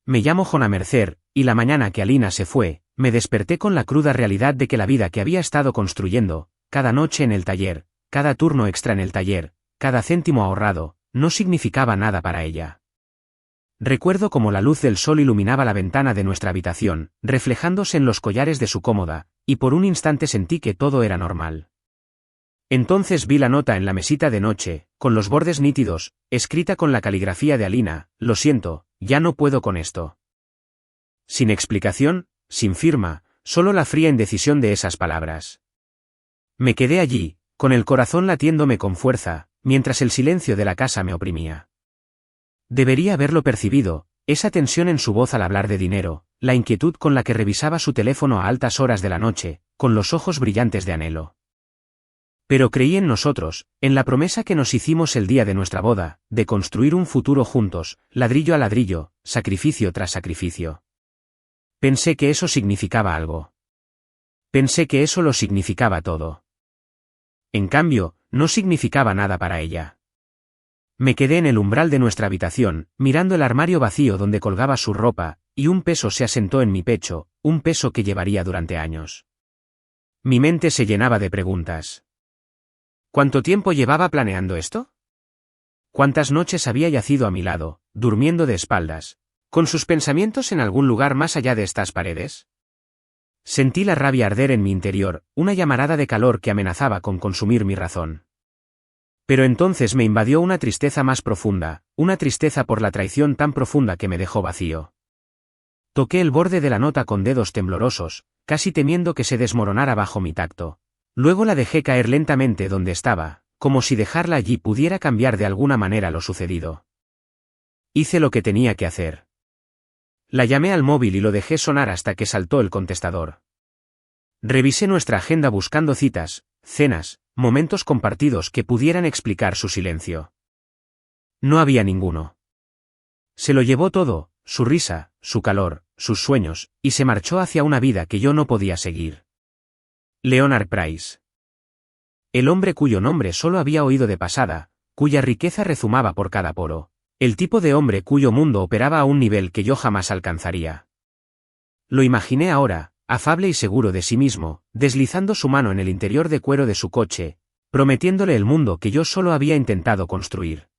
Me llamo Jona Mercer, y la mañana que Alina se fue, me desperté con la cruda realidad de que la vida que había estado construyendo, cada noche en el taller, cada turno extra en el taller, cada céntimo ahorrado, no significaba nada para ella. Recuerdo cómo la luz del sol iluminaba la ventana de nuestra habitación, reflejándose en los collares de su cómoda, y por un instante sentí que todo era normal. Entonces vi la nota en la mesita de noche, con los bordes nítidos, escrita con la caligrafía de Alina: lo siento, ya no puedo con esto. Sin explicación, sin firma, solo la fría indecisión de esas palabras. Me quedé allí, con el corazón latiéndome con fuerza, mientras el silencio de la casa me oprimía. Debería haberlo percibido, esa tensión en su voz al hablar de dinero, la inquietud con la que revisaba su teléfono a altas horas de la noche, con los ojos brillantes de anhelo. Pero creí en nosotros, en la promesa que nos hicimos el día de nuestra boda, de construir un futuro juntos, ladrillo a ladrillo, sacrificio tras sacrificio. Pensé que eso significaba algo. Pensé que eso lo significaba todo. En cambio, no significaba nada para ella. Me quedé en el umbral de nuestra habitación, mirando el armario vacío donde colgaba su ropa, y un peso se asentó en mi pecho, un peso que llevaría durante años. Mi mente se llenaba de preguntas. ¿Cuánto tiempo llevaba planeando esto? ¿Cuántas noches había yacido a mi lado, durmiendo de espaldas, con sus pensamientos en algún lugar más allá de estas paredes? Sentí la rabia arder en mi interior, una llamarada de calor que amenazaba con consumir mi razón. Pero entonces me invadió una tristeza más profunda, una tristeza por la traición tan profunda que me dejó vacío. Toqué el borde de la nota con dedos temblorosos, casi temiendo que se desmoronara bajo mi tacto. Luego la dejé caer lentamente donde estaba, como si dejarla allí pudiera cambiar de alguna manera lo sucedido. Hice lo que tenía que hacer. La llamé al móvil y lo dejé sonar hasta que saltó el contestador. Revisé nuestra agenda buscando citas, cenas, momentos compartidos que pudieran explicar su silencio. No había ninguno. Se lo llevó todo, su risa, su calor, sus sueños, y se marchó hacia una vida que yo no podía seguir. Leonard Price. El hombre cuyo nombre solo había oído de pasada, cuya riqueza rezumaba por cada poro. El tipo de hombre cuyo mundo operaba a un nivel que yo jamás alcanzaría. Lo imaginé ahora, afable y seguro de sí mismo, deslizando su mano en el interior de cuero de su coche, prometiéndole el mundo que yo solo había intentado construir.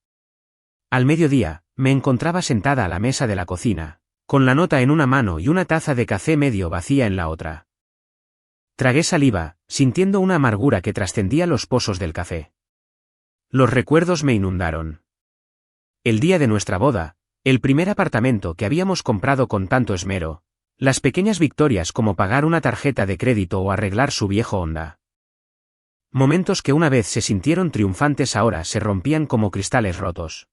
Al mediodía, me encontraba sentada a la mesa de la cocina, con la nota en una mano y una taza de café medio vacía en la otra. Tragué saliva, sintiendo una amargura que trascendía los pozos del café. Los recuerdos me inundaron. El día de nuestra boda, el primer apartamento que habíamos comprado con tanto esmero, las pequeñas victorias como pagar una tarjeta de crédito o arreglar su viejo Honda. Momentos que una vez se sintieron triunfantes ahora se rompían como cristales rotos.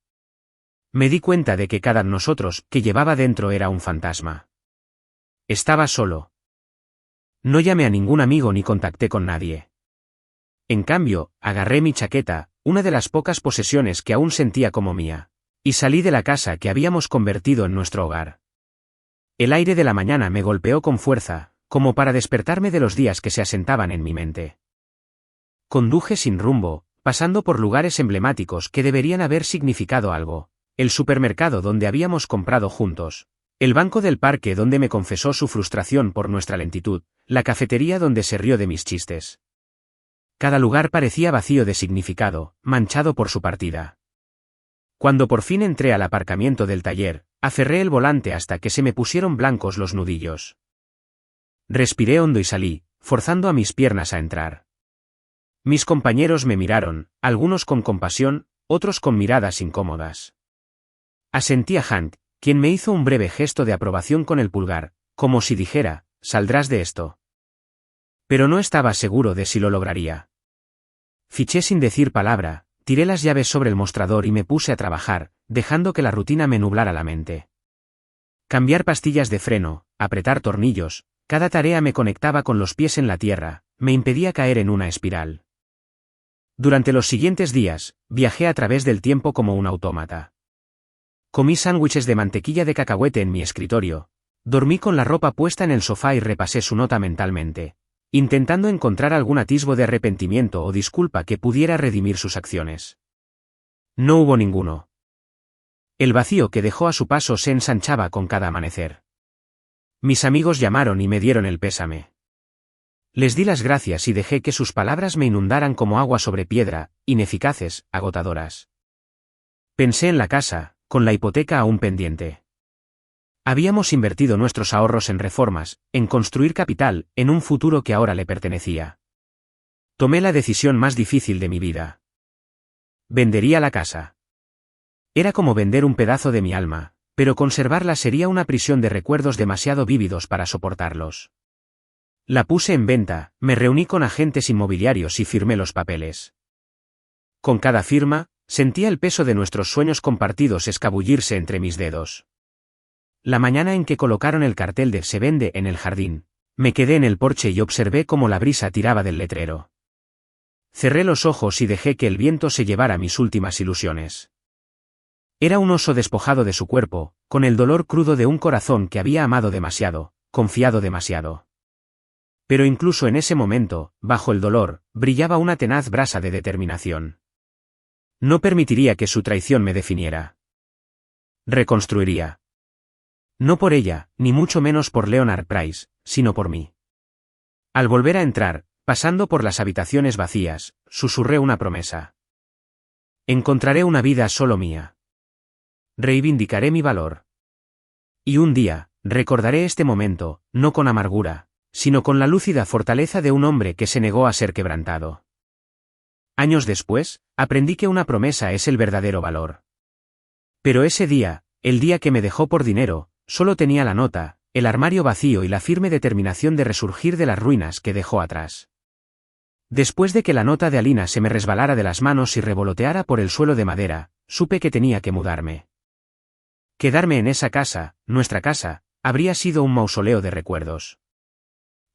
Me di cuenta de que cada nosotros que llevaba dentro era un fantasma. Estaba solo. No llamé a ningún amigo ni contacté con nadie. En cambio, agarré mi chaqueta, una de las pocas posesiones que aún sentía como mía, y salí de la casa que habíamos convertido en nuestro hogar. El aire de la mañana me golpeó con fuerza, como para despertarme de los días que se asentaban en mi mente. Conduje sin rumbo, pasando por lugares emblemáticos que deberían haber significado algo: el supermercado donde habíamos comprado juntos, el banco del parque donde me confesó su frustración por nuestra lentitud, la cafetería donde se rió de mis chistes. Cada lugar parecía vacío de significado, manchado por su partida. Cuando por fin entré al aparcamiento del taller, aferré el volante hasta que se me pusieron blancos los nudillos. Respiré hondo y salí, forzando a mis piernas a entrar. Mis compañeros me miraron, algunos con compasión, otros con miradas incómodas. Asentí a Hank, quien me hizo un breve gesto de aprobación con el pulgar, como si dijera: saldrás de esto. Pero no estaba seguro de si lo lograría. Fiché sin decir palabra, tiré las llaves sobre el mostrador y me puse a trabajar, dejando que la rutina me nublara la mente. Cambiar pastillas de freno, apretar tornillos, cada tarea me conectaba con los pies en la tierra, me impedía caer en una espiral. Durante los siguientes días, viajé a través del tiempo como un autómata. Comí sándwiches de mantequilla de cacahuete en mi escritorio, dormí con la ropa puesta en el sofá y repasé su nota mentalmente, intentando encontrar algún atisbo de arrepentimiento o disculpa que pudiera redimir sus acciones. No hubo ninguno. El vacío que dejó a su paso se ensanchaba con cada amanecer. Mis amigos llamaron y me dieron el pésame. Les di las gracias y dejé que sus palabras me inundaran como agua sobre piedra, ineficaces, agotadoras. Pensé en la casa, con la hipoteca aún pendiente. Habíamos invertido nuestros ahorros en reformas, en construir capital, en un futuro que ahora le pertenecía. Tomé la decisión más difícil de mi vida. Vendería la casa. Era como vender un pedazo de mi alma, pero conservarla sería una prisión de recuerdos demasiado vívidos para soportarlos. La puse en venta, me reuní con agentes inmobiliarios y firmé los papeles. Con cada firma, sentía el peso de nuestros sueños compartidos escabullirse entre mis dedos. La mañana en que colocaron el cartel de "Se vende" en el jardín, me quedé en el porche y observé cómo la brisa tiraba del letrero. Cerré los ojos y dejé que el viento se llevara mis últimas ilusiones. Era un oso despojado de su cuerpo, con el dolor crudo de un corazón que había amado demasiado, confiado demasiado. Pero incluso en ese momento, bajo el dolor, brillaba una tenaz brasa de determinación. No permitiría que su traición me definiera. Reconstruiría. No por ella, ni mucho menos por Leonard Price, sino por mí. Al volver a entrar, pasando por las habitaciones vacías, susurré una promesa. Encontraré una vida solo mía. Reivindicaré mi valor. Y un día, recordaré este momento, no con amargura, sino con la lúcida fortaleza de un hombre que se negó a ser quebrantado. Años después, aprendí que una promesa es el verdadero valor. Pero ese día, el día que me dejó por dinero, solo tenía la nota, el armario vacío y la firme determinación de resurgir de las ruinas que dejó atrás. Después de que la nota de Alina se me resbalara de las manos y revoloteara por el suelo de madera, supe que tenía que mudarme. Quedarme en esa casa, nuestra casa, habría sido un mausoleo de recuerdos.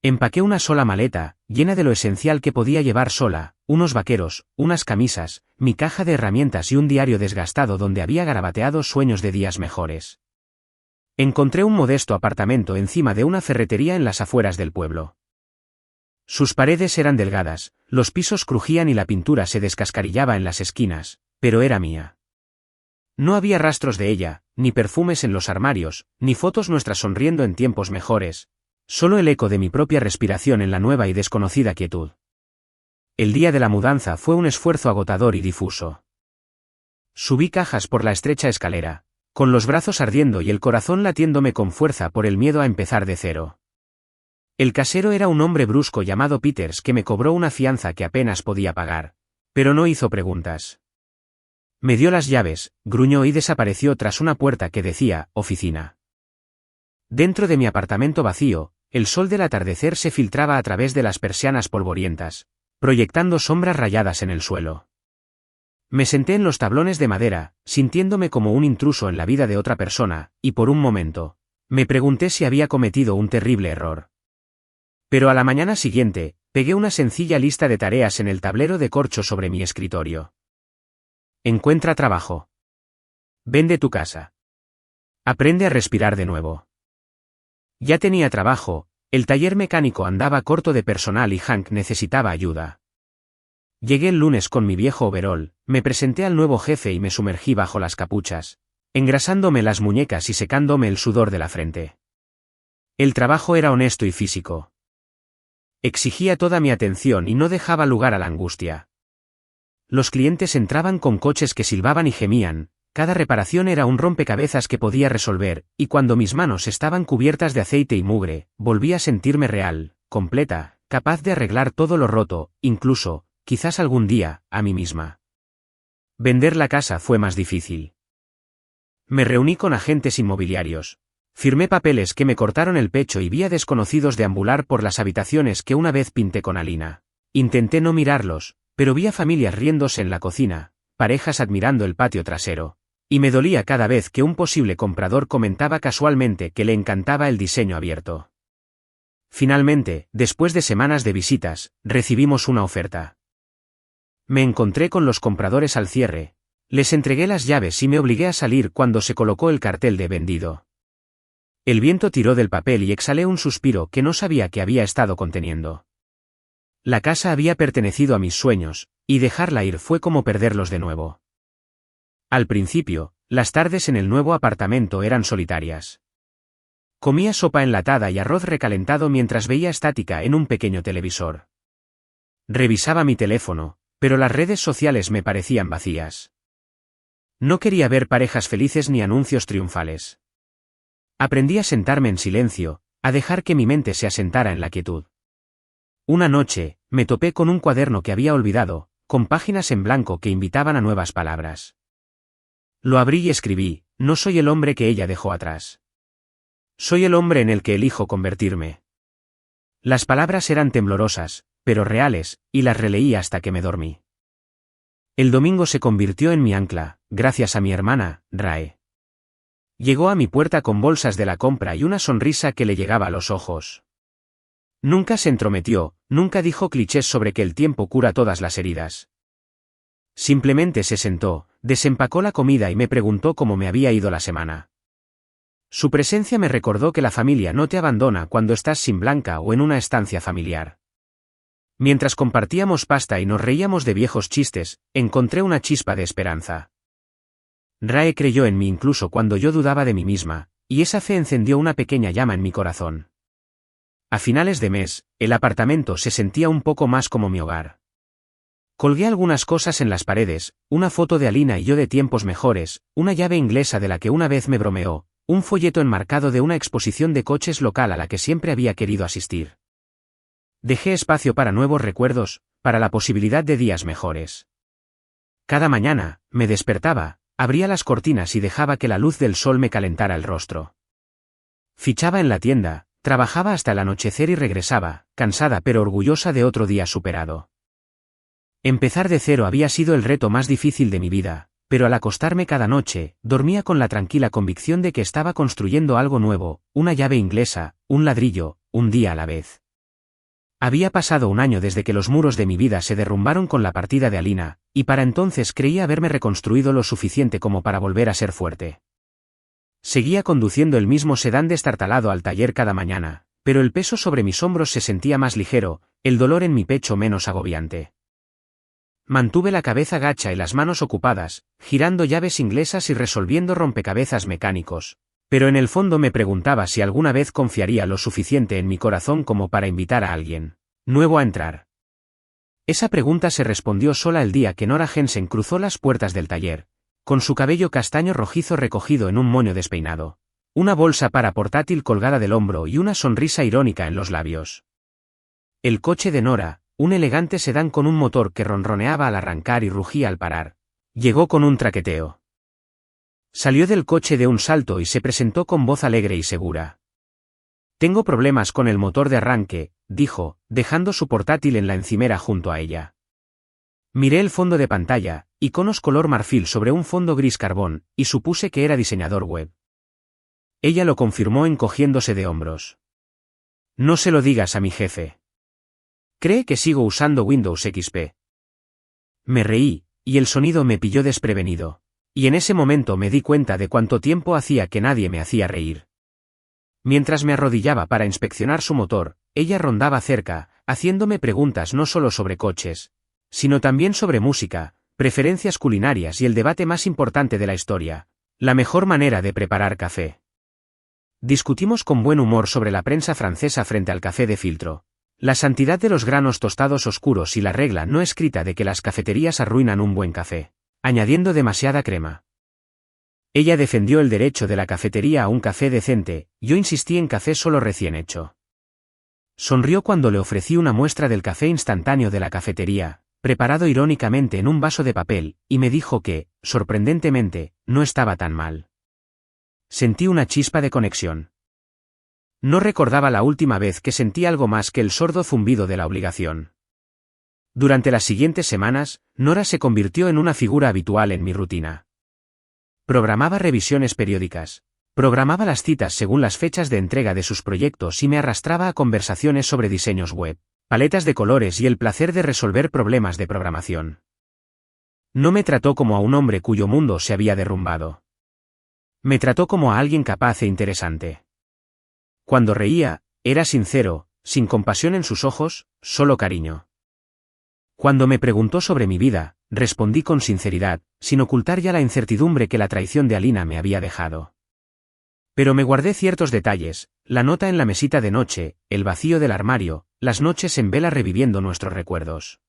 Empaqué una sola maleta, llena de lo esencial que podía llevar sola, unos vaqueros, unas camisas, mi caja de herramientas y un diario desgastado donde había garabateado sueños de días mejores. Encontré un modesto apartamento encima de una ferretería en las afueras del pueblo. Sus paredes eran delgadas, los pisos crujían y la pintura se descascarillaba en las esquinas, pero era mía. No había rastros de ella, ni perfumes en los armarios, ni fotos nuestras sonriendo en tiempos mejores, solo el eco de mi propia respiración en la nueva y desconocida quietud. El día de la mudanza fue un esfuerzo agotador y difuso. Subí cajas por la estrecha escalera, con los brazos ardiendo y el corazón latiéndome con fuerza por el miedo a empezar de cero. El casero era un hombre brusco llamado Peters que me cobró una fianza que apenas podía pagar, pero no hizo preguntas. Me dio las llaves, gruñó y desapareció tras una puerta que decía "Oficina". Dentro de mi apartamento vacío, el sol del atardecer se filtraba a través de las persianas polvorientas, proyectando sombras rayadas en el suelo. Me senté en los tablones de madera, sintiéndome como un intruso en la vida de otra persona, y por un momento, me pregunté si había cometido un terrible error. Pero a la mañana siguiente, pegué una sencilla lista de tareas en el tablero de corcho sobre mi escritorio. Encuentra trabajo. Vende tu casa. Aprende a respirar de nuevo. Ya tenía trabajo, el taller mecánico andaba corto de personal y Hank necesitaba ayuda. Llegué el lunes con mi viejo overol, me presenté al nuevo jefe y me sumergí bajo las capuchas, engrasándome las muñecas y secándome el sudor de la frente. El trabajo era honesto y físico. Exigía toda mi atención y no dejaba lugar a la angustia. Los clientes entraban con coches que silbaban y gemían, cada reparación era un rompecabezas que podía resolver, y cuando mis manos estaban cubiertas de aceite y mugre, volví a sentirme real, completa, capaz de arreglar todo lo roto, incluso, quizás algún día, a mí misma. Vender la casa fue más difícil. Me reuní con agentes inmobiliarios. Firmé papeles que me cortaron el pecho y vi a desconocidos deambular por las habitaciones que una vez pinté con Alina. Intenté no mirarlos, pero vi a familias riéndose en la cocina, parejas admirando el patio trasero. Y me dolía cada vez que un posible comprador comentaba casualmente que le encantaba el diseño abierto. Finalmente, después de semanas de visitas, recibimos una oferta. Me encontré con los compradores al cierre. Les entregué las llaves y me obligué a salir cuando se colocó el cartel de vendido. El viento tiró del papel y exhalé un suspiro que no sabía que había estado conteniendo. La casa había pertenecido a mis sueños, y dejarla ir fue como perderlos de nuevo. Al principio, Las tardes en el nuevo apartamento eran solitarias. Comía sopa enlatada y arroz recalentado mientras veía estática en un pequeño televisor. Revisaba mi teléfono, pero las redes sociales me parecían vacías. No quería ver parejas felices ni anuncios triunfales. Aprendí a sentarme en silencio, a dejar que mi mente se asentara en la quietud. Una noche, me topé con un cuaderno que había olvidado, con páginas en blanco que invitaban a nuevas palabras. Lo abrí y escribí: no soy el hombre que ella dejó atrás. Soy el hombre en el que elijo convertirme. Las palabras eran temblorosas, pero reales, y las releí hasta que me dormí. El domingo se convirtió en mi ancla, gracias a mi hermana, Rae. Llegó a mi puerta con bolsas de la compra y una sonrisa que le llegaba a los ojos. Nunca se entrometió, nunca dijo clichés sobre que el tiempo cura todas las heridas. Simplemente se sentó, desempacó la comida y me preguntó cómo me había ido la semana. Su presencia me recordó que la familia no te abandona cuando estás sin Blanca o en una estancia familiar. Mientras compartíamos pasta y nos reíamos de viejos chistes, encontré una chispa de esperanza. Rae creyó en mí incluso cuando yo dudaba de mí misma, y esa fe encendió una pequeña llama en mi corazón. A finales de mes, el apartamento se sentía un poco más como mi hogar. Colgué algunas cosas en las paredes, una foto de Alina y yo de tiempos mejores, una llave inglesa de la que una vez me bromeó, un folleto enmarcado de una exposición de coches local a la que siempre había querido asistir. Dejé espacio para nuevos recuerdos, para la posibilidad de días mejores. Cada mañana, me despertaba, abría las cortinas y dejaba que la luz del sol me calentara el rostro. Fichaba en la tienda, trabajaba hasta el anochecer y regresaba, cansada pero orgullosa de otro día superado. Empezar de cero había sido el reto más difícil de mi vida, pero al acostarme cada noche, dormía con la tranquila convicción de que estaba construyendo algo nuevo, una llave inglesa, un ladrillo, un día a la vez. Había pasado un año desde que los muros de mi vida se derrumbaron con la partida de Alina, y para entonces creía haberme reconstruido lo suficiente como para volver a ser fuerte. Seguía conduciendo el mismo sedán destartalado al taller cada mañana, pero el peso sobre mis hombros se sentía más ligero, el dolor en mi pecho menos agobiante. Mantuve la cabeza gacha y las manos ocupadas, girando llaves inglesas y resolviendo rompecabezas mecánicos. Pero en el fondo me preguntaba si alguna vez confiaría lo suficiente en mi corazón como para invitar a alguien nuevo a entrar. Esa pregunta se respondió sola el día que Nora Jensen cruzó las puertas del taller, con su cabello castaño rojizo recogido en un moño despeinado, una bolsa para portátil colgada del hombro y una sonrisa irónica en los labios. El coche de Nora, un elegante sedán con un motor que ronroneaba al arrancar y rugía al parar, llegó con un traqueteo. Salió del coche de un salto y se presentó con voz alegre y segura. «Tengo problemas con el motor de arranque», dijo, dejando su portátil en la encimera junto a ella. Miré el fondo de pantalla, iconos color marfil sobre un fondo gris carbón, y supuse que era diseñador web. Ella lo confirmó encogiéndose de hombros. «No se lo digas a mi jefe. Cree que sigo usando Windows XP». Me reí, y el sonido me pilló desprevenido. Y en ese momento me di cuenta de cuánto tiempo hacía que nadie me hacía reír. Mientras me arrodillaba para inspeccionar su motor, ella rondaba cerca, haciéndome preguntas no solo sobre coches, sino también sobre música, preferencias culinarias y el debate más importante de la historia: la mejor manera de preparar café. Discutimos con buen humor sobre la prensa francesa frente al café de filtro, la santidad de los granos tostados oscuros y la regla no escrita de que las cafeterías arruinan un buen café, añadiendo demasiada crema. Ella defendió el derecho de la cafetería a un café decente, yo insistí en café solo recién hecho. Sonrió cuando le ofrecí una muestra del café instantáneo de la cafetería, preparado irónicamente en un vaso de papel, y me dijo que, sorprendentemente, no estaba tan mal. Sentí una chispa de conexión. No recordaba la última vez que sentí algo más que el sordo zumbido de la obligación. Durante las siguientes semanas, Nora se convirtió en una figura habitual en mi rutina. Programaba revisiones periódicas, programaba las citas según las fechas de entrega de sus proyectos y me arrastraba a conversaciones sobre diseños web, paletas de colores y el placer de resolver problemas de programación. No me trató como a un hombre cuyo mundo se había derrumbado. Me trató como a alguien capaz e interesante. Cuando reía, era sincero, sin compasión en sus ojos, solo cariño. Cuando me preguntó sobre mi vida, respondí con sinceridad, sin ocultar ya la incertidumbre que la traición de Alina me había dejado. Pero me guardé ciertos detalles, la nota en la mesita de noche, el vacío del armario, las noches en vela reviviendo nuestros recuerdos.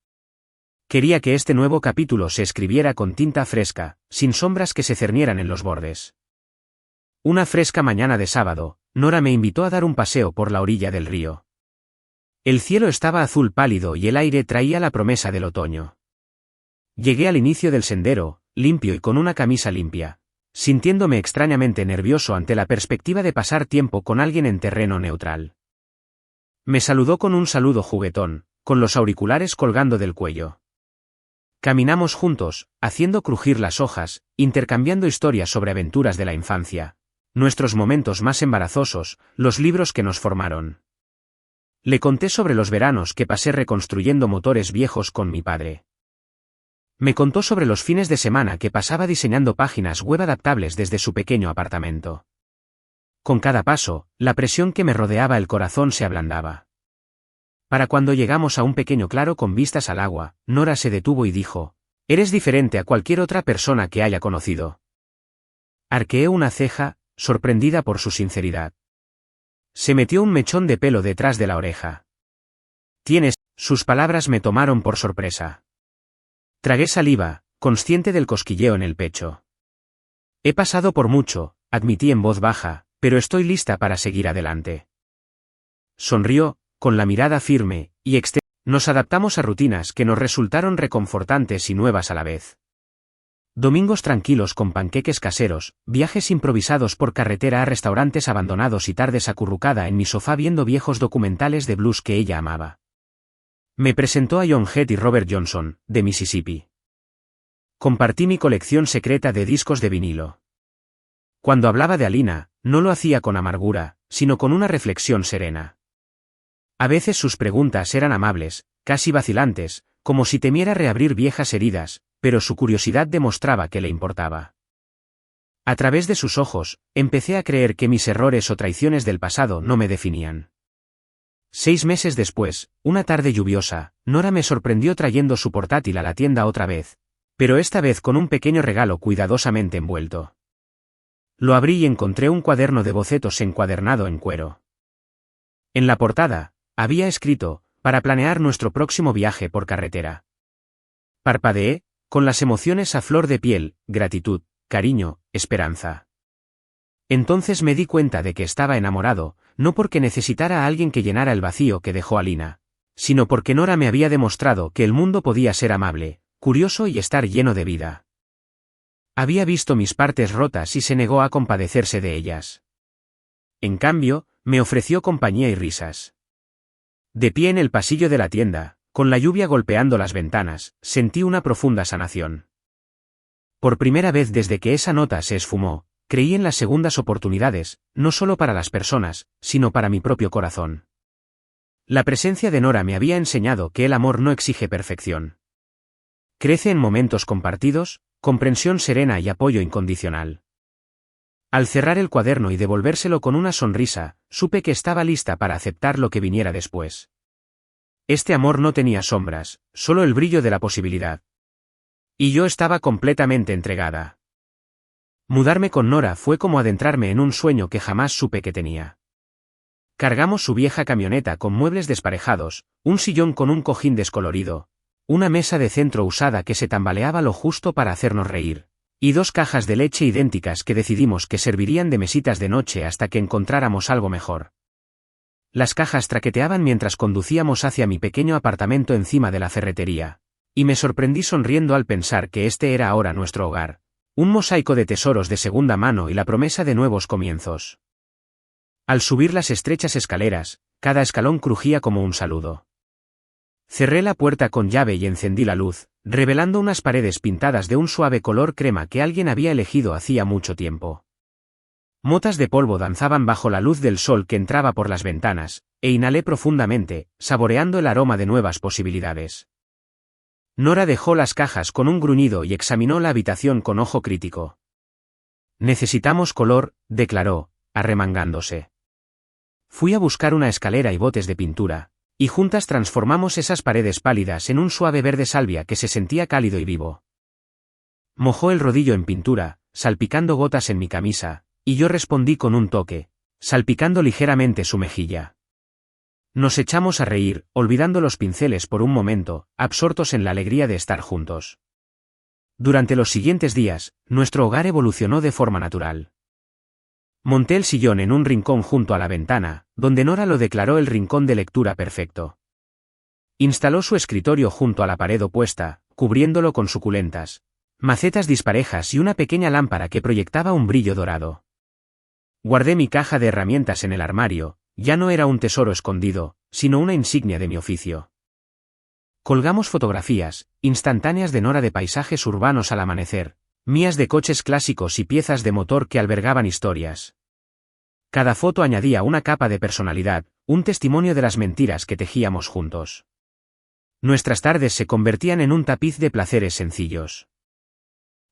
Quería que este nuevo capítulo se escribiera con tinta fresca, sin sombras que se cernieran en los bordes. Una fresca mañana de sábado, Nora me invitó a dar un paseo por la orilla del río. El cielo estaba azul pálido y el aire traía la promesa del otoño. Llegué al inicio del sendero, limpio y con una camisa limpia, sintiéndome extrañamente nervioso ante la perspectiva de pasar tiempo con alguien en terreno neutral. Me saludó con un saludo juguetón, con los auriculares colgando del cuello. Caminamos juntos, haciendo crujir las hojas, intercambiando historias sobre aventuras de la infancia, nuestros momentos más embarazosos, los libros que nos formaron. Le conté sobre los veranos que pasé reconstruyendo motores viejos con mi padre. Me contó sobre los fines de semana que pasaba diseñando páginas web adaptables desde su pequeño apartamento. Con cada paso, la presión que me rodeaba el corazón se ablandaba. Para cuando llegamos a un pequeño claro con vistas al agua, Nora se detuvo y dijo: «Eres diferente a cualquier otra persona que haya conocido». Arqueé una ceja, sorprendida por su sinceridad. Se metió un mechón de pelo detrás de la oreja. Sus palabras me tomaron por sorpresa. Tragué saliva, consciente del cosquilleo en el pecho. He pasado por mucho, admití en voz baja, pero estoy lista para seguir adelante. Sonrió, con la mirada firme, y nos adaptamos a rutinas que nos resultaron reconfortantes y nuevas a la vez. Domingos tranquilos con panqueques caseros, viajes improvisados por carretera a restaurantes abandonados y tardes acurrucada en mi sofá viendo viejos documentales de blues que ella amaba. Me presentó a John Head y Robert Johnson, de Mississippi. Compartí mi colección secreta de discos de vinilo. Cuando hablaba de Alina, no lo hacía con amargura, sino con una reflexión serena. A veces sus preguntas eran amables, casi vacilantes, como si temiera reabrir viejas heridas, pero su curiosidad demostraba que le importaba. A través de sus ojos, empecé a creer que mis errores o traiciones del pasado no me definían. 6 meses después, una tarde lluviosa, Nora me sorprendió trayendo su portátil a la tienda otra vez, pero esta vez con un pequeño regalo cuidadosamente envuelto. Lo abrí y encontré un cuaderno de bocetos encuadernado en cuero. En la portada, había escrito: «Para planear nuestro próximo viaje por carretera». Parpadeé, con las emociones a flor de piel, gratitud, cariño, esperanza. Entonces me di cuenta de que estaba enamorado, no porque necesitara a alguien que llenara el vacío que dejó Alina, sino porque Nora me había demostrado que el mundo podía ser amable, curioso y estar lleno de vida. Había visto mis partes rotas y se negó a compadecerse de ellas. En cambio, me ofreció compañía y risas. De pie en el pasillo de la tienda, con la lluvia golpeando las ventanas, sentí una profunda sanación. Por primera vez desde que esa nota se esfumó, creí en las segundas oportunidades, no solo para las personas, sino para mi propio corazón. La presencia de Nora me había enseñado que el amor no exige perfección. Crece en momentos compartidos, comprensión serena y apoyo incondicional. Al cerrar el cuaderno y devolvérselo con una sonrisa, supe que estaba lista para aceptar lo que viniera después. Este amor no tenía sombras, solo el brillo de la posibilidad. Y yo estaba completamente entregada. Mudarme con Nora fue como adentrarme en un sueño que jamás supe que tenía. Cargamos su vieja camioneta con muebles desparejados, un sillón con un cojín descolorido, una mesa de centro usada que se tambaleaba lo justo para hacernos reír, y 2 cajas de leche idénticas que decidimos que servirían de mesitas de noche hasta que encontráramos algo mejor. Las cajas traqueteaban mientras conducíamos hacia mi pequeño apartamento encima de la ferretería, y me sorprendí sonriendo al pensar que este era ahora nuestro hogar. Un mosaico de tesoros de segunda mano y la promesa de nuevos comienzos. Al subir las estrechas escaleras, cada escalón crujía como un saludo. Cerré la puerta con llave y encendí la luz, revelando unas paredes pintadas de un suave color crema que alguien había elegido hacía mucho tiempo. Motas de polvo danzaban bajo la luz del sol que entraba por las ventanas, e inhalé profundamente, saboreando el aroma de nuevas posibilidades. Nora dejó las cajas con un gruñido y examinó la habitación con ojo crítico. «Necesitamos color», declaró, arremangándose. Fui a buscar una escalera y botes de pintura, Y juntas transformamos esas paredes pálidas en un suave verde salvia que se sentía cálido y vivo. Mojó el rodillo en pintura, salpicando gotas en mi camisa, y yo respondí con un toque, salpicando ligeramente su mejilla. Nos echamos a reír, olvidando los pinceles por un momento, absortos en la alegría de estar juntos. Durante los siguientes días, nuestro hogar evolucionó de forma natural. Monté el sillón en un rincón junto a la ventana, donde Nora lo declaró el rincón de lectura perfecto. Instaló su escritorio junto a la pared opuesta, cubriéndolo con suculentas macetas disparejas y una pequeña lámpara que proyectaba un brillo dorado. Guardé mi caja de herramientas en el armario, ya no era un tesoro escondido, sino una insignia de mi oficio. Colgamos fotografías instantáneas de Nora de paisajes urbanos al amanecer, mías de coches clásicos y piezas de motor que albergaban historias. Cada foto añadía una capa de personalidad, un testimonio de las mentiras que tejíamos juntos. Nuestras tardes se convertían en un tapiz de placeres sencillos.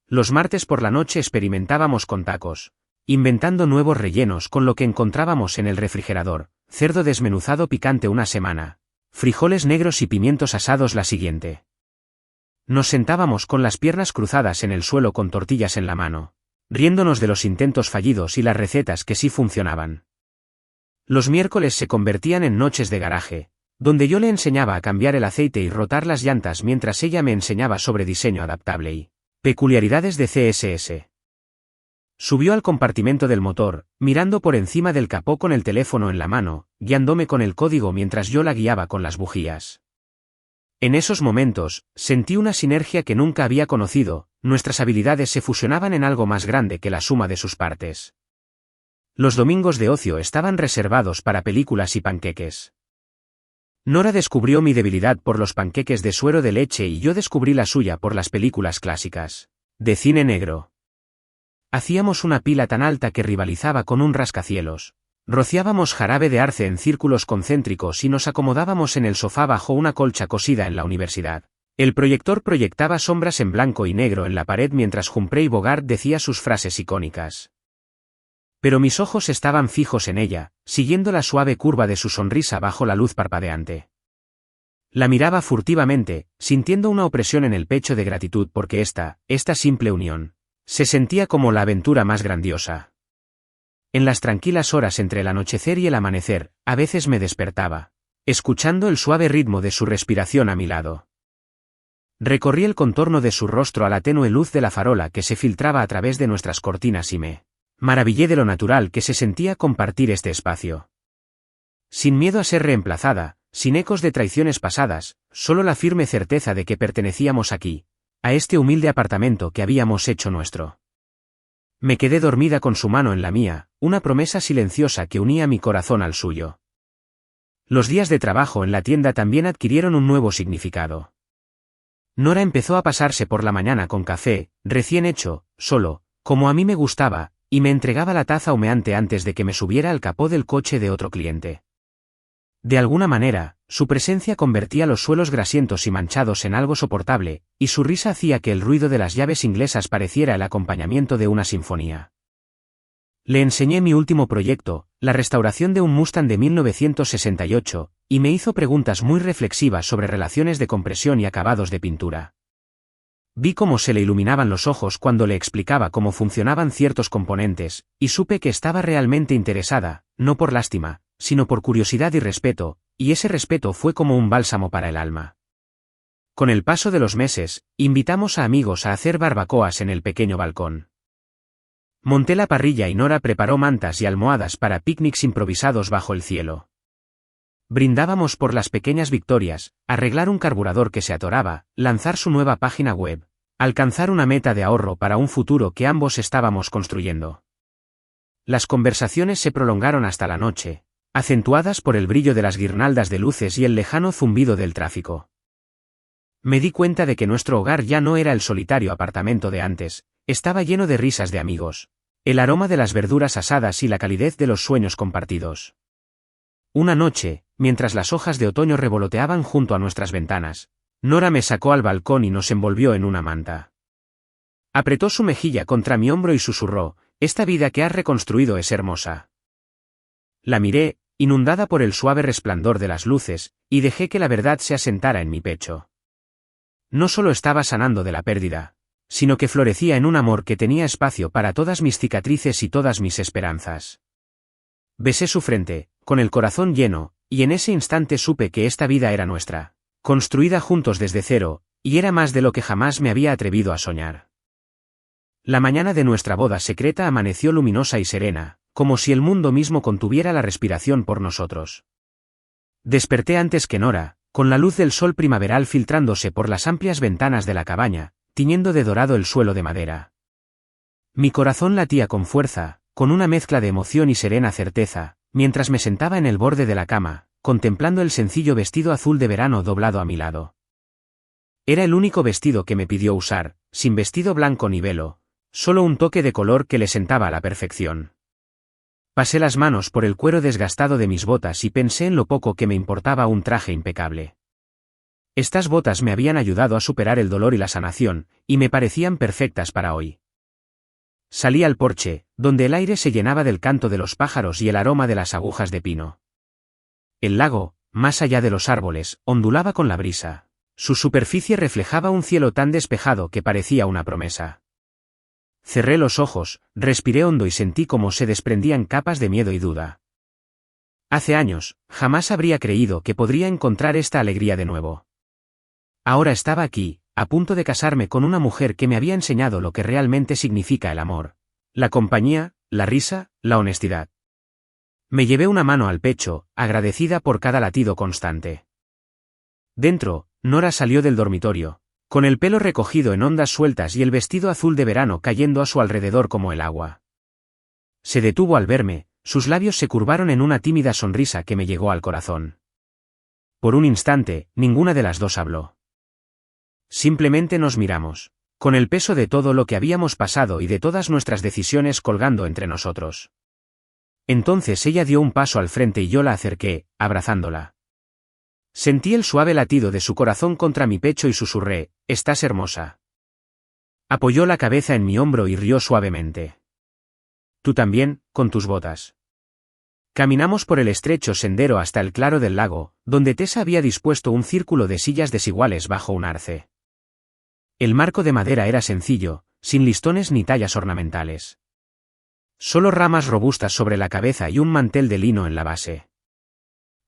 Los martes por la noche experimentábamos con tacos, inventando nuevos rellenos con lo que encontrábamos en el refrigerador, cerdo desmenuzado picante una semana, frijoles negros y pimientos asados la siguiente. Nos sentábamos con las piernas cruzadas en el suelo con tortillas en la mano, riéndonos de los intentos fallidos y las recetas que sí funcionaban. Los miércoles se convertían en noches de garaje, donde yo le enseñaba a cambiar el aceite y rotar las llantas mientras ella me enseñaba sobre diseño adaptable y peculiaridades de CSS. Subió al compartimento del motor, mirando por encima del capó con el teléfono en la mano, guiándome con el código mientras yo la guiaba con las bujías. En esos momentos, sentí una sinergia que nunca había conocido, nuestras habilidades se fusionaban en algo más grande que la suma de sus partes. Los domingos de ocio estaban reservados para películas y panqueques. Nora descubrió mi debilidad por los panqueques de suero de leche y yo descubrí la suya por las películas clásicas de cine negro. Hacíamos una pila tan alta que rivalizaba con un rascacielos. Rociábamos jarabe de arce en círculos concéntricos y nos acomodábamos en el sofá bajo una colcha cosida en la universidad. El proyector proyectaba sombras en blanco y negro en la pared mientras Humphrey Bogart decía sus frases icónicas. Pero mis ojos estaban fijos en ella, siguiendo la suave curva de su sonrisa bajo la luz parpadeante. La miraba furtivamente, sintiendo una opresión en el pecho de gratitud porque esta simple unión, se sentía como la aventura más grandiosa. En las tranquilas horas entre el anochecer y el amanecer, a veces me despertaba, escuchando el suave ritmo de su respiración a mi lado. Recorrí el contorno de su rostro a la tenue luz de la farola que se filtraba a través de nuestras cortinas y me maravillé de lo natural que se sentía compartir este espacio. Sin miedo a ser reemplazada, sin ecos de traiciones pasadas, solo la firme certeza de que pertenecíamos aquí, a este humilde apartamento que habíamos hecho nuestro. Me quedé dormida con su mano en la mía, una promesa silenciosa que unía mi corazón al suyo. Los días de trabajo en la tienda también adquirieron un nuevo significado. Nora empezó a pasarse por la mañana con café, recién hecho, solo, como a mí me gustaba, y me entregaba la taza humeante antes de que me subiera al capó del coche de otro cliente. De alguna manera, su presencia convertía los suelos grasientos y manchados en algo soportable, y su risa hacía que el ruido de las llaves inglesas pareciera el acompañamiento de una sinfonía. Le enseñé mi último proyecto, la restauración de un Mustang de 1968, y me hizo preguntas muy reflexivas sobre relaciones de compresión y acabados de pintura. Vi cómo se le iluminaban los ojos cuando le explicaba cómo funcionaban ciertos componentes, y supe que estaba realmente interesada, no por lástima, sino por curiosidad y respeto, y ese respeto fue como un bálsamo para el alma. Con el paso de los meses, invitamos a amigos a hacer barbacoas en el pequeño balcón. Monté la parrilla y Nora preparó mantas y almohadas para picnics improvisados bajo el cielo. Brindábamos por las pequeñas victorias, arreglar un carburador que se atoraba, lanzar su nueva página web, alcanzar una meta de ahorro para un futuro que ambos estábamos construyendo. Las conversaciones se prolongaron hasta la noche, acentuadas por el brillo de las guirnaldas de luces y el lejano zumbido del tráfico. Me di cuenta de que nuestro hogar ya no era el solitario apartamento de antes, estaba lleno de risas de amigos, el aroma de las verduras asadas y la calidez de los sueños compartidos. Una noche, mientras las hojas de otoño revoloteaban junto a nuestras ventanas, Nora me sacó al balcón y nos envolvió en una manta. Apretó su mejilla contra mi hombro y susurró: «Esta vida que has reconstruido es hermosa». La miré, inundada por el suave resplandor de las luces, y dejé que la verdad se asentara en mi pecho. No solo estaba sanando de la pérdida, sino que florecía en un amor que tenía espacio para todas mis cicatrices y todas mis esperanzas. Besé su frente, con el corazón lleno, y en ese instante supe que esta vida era nuestra, construida juntos desde cero, y era más de lo que jamás me había atrevido a soñar. La mañana de nuestra boda secreta amaneció luminosa y serena, como si el mundo mismo contuviera la respiración por nosotros. Desperté antes que Nora, con la luz del sol primaveral filtrándose por las amplias ventanas de la cabaña, tiñendo de dorado el suelo de madera. Mi corazón latía con fuerza, con una mezcla de emoción y serena certeza, mientras me sentaba en el borde de la cama, contemplando el sencillo vestido azul de verano doblado a mi lado. Era el único vestido que me pidió usar, sin vestido blanco ni velo, solo un toque de color que le sentaba a la perfección. Pasé las manos por el cuero desgastado de mis botas y pensé en lo poco que me importaba un traje impecable. Estas botas me habían ayudado a superar el dolor y la sanación, y me parecían perfectas para hoy. Salí al porche, donde el aire se llenaba del canto de los pájaros y el aroma de las agujas de pino. El lago, más allá de los árboles, ondulaba con la brisa. Su superficie reflejaba un cielo tan despejado que parecía una promesa. Cerré los ojos, respiré hondo y sentí cómo se desprendían capas de miedo y duda. Hace años, jamás habría creído que podría encontrar esta alegría de nuevo. Ahora estaba aquí, a punto de casarme con una mujer que me había enseñado lo que realmente significa el amor. La compañía, la risa, la honestidad. Me llevé una mano al pecho, agradecida por cada latido constante. Dentro, Nora salió del dormitorio, con el pelo recogido en ondas sueltas y el vestido azul de verano cayendo a su alrededor como el agua. Se detuvo al verme, sus labios se curvaron en una tímida sonrisa que me llegó al corazón. Por un instante, ninguna de las dos habló. Simplemente nos miramos, con el peso de todo lo que habíamos pasado y de todas nuestras decisiones colgando entre nosotros. Entonces ella dio un paso al frente y yo la acerqué, abrazándola. Sentí el suave latido de su corazón contra mi pecho y susurré, «Estás hermosa». Apoyó la cabeza en mi hombro y rió suavemente. «Tú también, con tus botas». Caminamos por el estrecho sendero hasta el claro del lago, donde Tessa había dispuesto un círculo de sillas desiguales bajo un arce. El marco de madera era sencillo, sin listones ni tallas ornamentales. Solo ramas robustas sobre la cabeza y un mantel de lino en la base.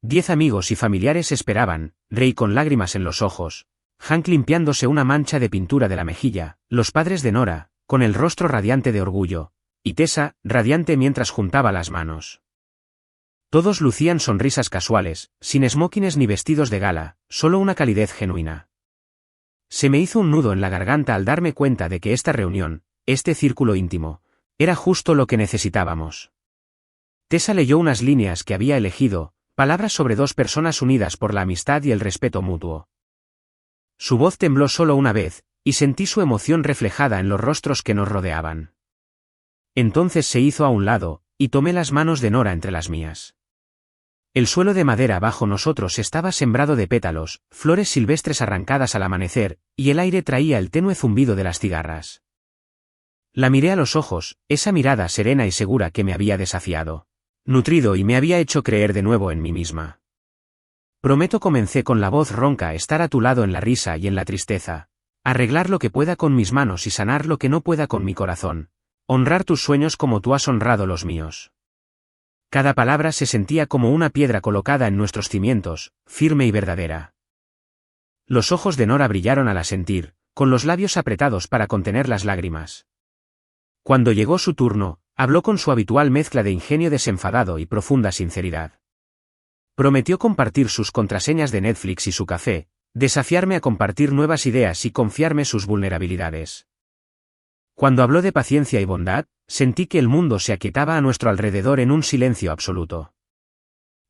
10 amigos y familiares esperaban, Ray con lágrimas en los ojos, Hank limpiándose una mancha de pintura de la mejilla, los padres de Nora, con el rostro radiante de orgullo, y Tessa, radiante mientras juntaba las manos. Todos lucían sonrisas casuales, sin smokines ni vestidos de gala, solo una calidez genuina. Se me hizo un nudo en la garganta al darme cuenta de que esta reunión, este círculo íntimo, era justo lo que necesitábamos. Tessa leyó unas líneas que había elegido, palabras sobre dos personas unidas por la amistad y el respeto mutuo. Su voz tembló solo una vez, y sentí su emoción reflejada en los rostros que nos rodeaban. Entonces se hizo a un lado, y tomé las manos de Nora entre las mías. El suelo de madera bajo nosotros estaba sembrado de pétalos, flores silvestres arrancadas al amanecer, y el aire traía el tenue zumbido de las cigarras. La miré a los ojos, esa mirada serena y segura que me había desafiado, nutrido y me había hecho creer de nuevo en mí misma. Prometo, comencé con la voz ronca, estar a tu lado en la risa y en la tristeza, arreglar lo que pueda con mis manos y sanar lo que no pueda con mi corazón, honrar tus sueños como tú has honrado los míos. Cada palabra se sentía como una piedra colocada en nuestros cimientos, firme y verdadera. Los ojos de Nora brillaron al asentir, con los labios apretados para contener las lágrimas. Cuando llegó su turno, habló con su habitual mezcla de ingenio desenfadado y profunda sinceridad. Prometió compartir sus contraseñas de Netflix y su café, desafiarme a compartir nuevas ideas y confiarme sus vulnerabilidades. Cuando habló de paciencia y bondad, sentí que el mundo se aquietaba a nuestro alrededor en un silencio absoluto.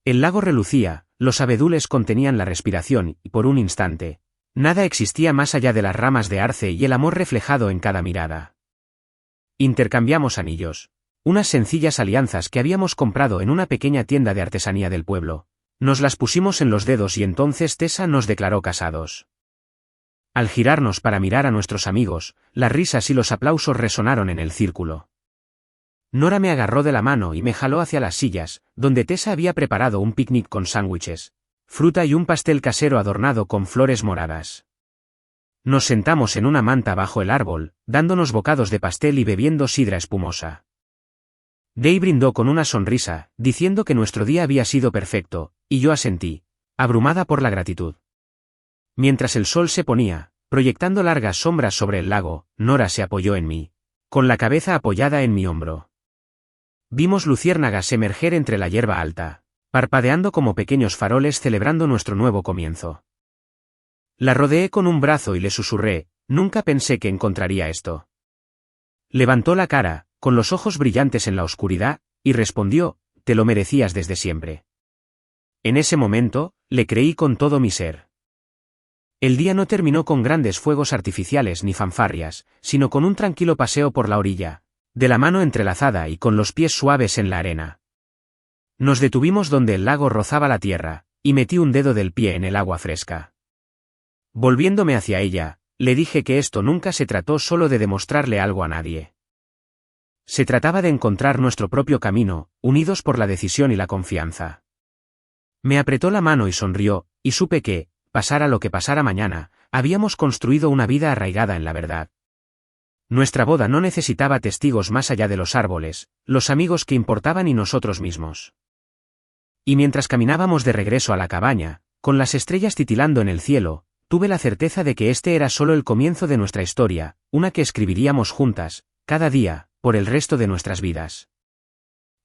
El lago relucía, los abedules contenían la respiración y, por un instante, nada existía más allá de las ramas de arce y el amor reflejado en cada mirada. Intercambiamos anillos, unas sencillas alianzas que habíamos comprado en una pequeña tienda de artesanía del pueblo. Nos las pusimos en los dedos y entonces Tessa nos declaró casados. Al girarnos para mirar a nuestros amigos, las risas y los aplausos resonaron en el círculo. Nora me agarró de la mano y me jaló hacia las sillas, donde Tessa había preparado un picnic con sándwiches, fruta y un pastel casero adornado con flores moradas. Nos sentamos en una manta bajo el árbol, dándonos bocados de pastel y bebiendo sidra espumosa. Day brindó con una sonrisa, diciendo que nuestro día había sido perfecto, y yo asentí, abrumada por la gratitud. Mientras el sol se ponía, proyectando largas sombras sobre el lago, Nora se apoyó en mí, con la cabeza apoyada en mi hombro. Vimos luciérnagas emerger entre la hierba alta, parpadeando como pequeños faroles celebrando nuestro nuevo comienzo. La rodeé con un brazo y le susurré, nunca pensé que encontraría esto. Levantó la cara, con los ojos brillantes en la oscuridad, y respondió, te lo merecías desde siempre. En ese momento, le creí con todo mi ser. El día no terminó con grandes fuegos artificiales ni fanfarrias, sino con un tranquilo paseo por la orilla, de la mano entrelazada y con los pies suaves en la arena. Nos detuvimos donde el lago rozaba la tierra, y metí un dedo del pie en el agua fresca. Volviéndome hacia ella, le dije que esto nunca se trató solo de demostrarle algo a nadie. Se trataba de encontrar nuestro propio camino, unidos por la decisión y la confianza. Me apretó la mano y sonrió, y supe que, pasara lo que pasara mañana, habíamos construido una vida arraigada en la verdad. Nuestra boda no necesitaba testigos más allá de los árboles, los amigos que importaban y nosotros mismos. Y mientras caminábamos de regreso a la cabaña, con las estrellas titilando en el cielo, tuve la certeza de que este era solo el comienzo de nuestra historia, una que escribiríamos juntas, cada día, por el resto de nuestras vidas.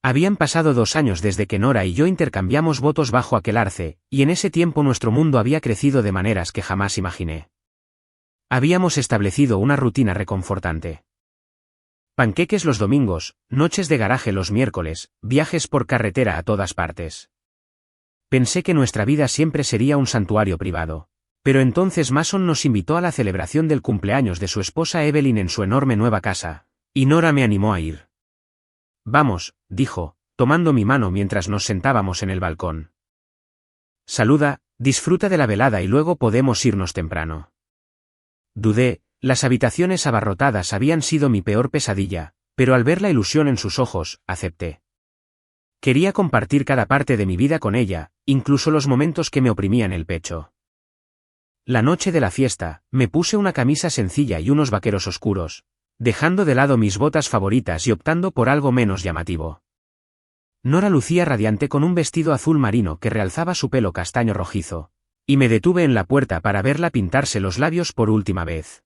Habían pasado 2 años desde que Nora y yo intercambiamos votos bajo aquel arce, y en ese tiempo nuestro mundo había crecido de maneras que jamás imaginé. Habíamos establecido una rutina reconfortante. Panqueques los domingos, noches de garaje los miércoles, viajes por carretera a todas partes. Pensé que nuestra vida siempre sería un santuario privado. Pero entonces Mason nos invitó a la celebración del cumpleaños de su esposa Evelyn en su enorme nueva casa, y Nora me animó a ir. Vamos, dijo, tomando mi mano mientras nos sentábamos en el balcón. Saluda, disfruta de la velada y luego podemos irnos temprano. Dudé, las habitaciones abarrotadas habían sido mi peor pesadilla, pero al ver la ilusión en sus ojos, acepté. Quería compartir cada parte de mi vida con ella, incluso los momentos que me oprimían el pecho. La noche de la fiesta, me puse una camisa sencilla y unos vaqueros oscuros, dejando de lado mis botas favoritas y optando por algo menos llamativo. Nora lucía radiante con un vestido azul marino que realzaba su pelo castaño rojizo, y me detuve en la puerta para verla pintarse los labios por última vez.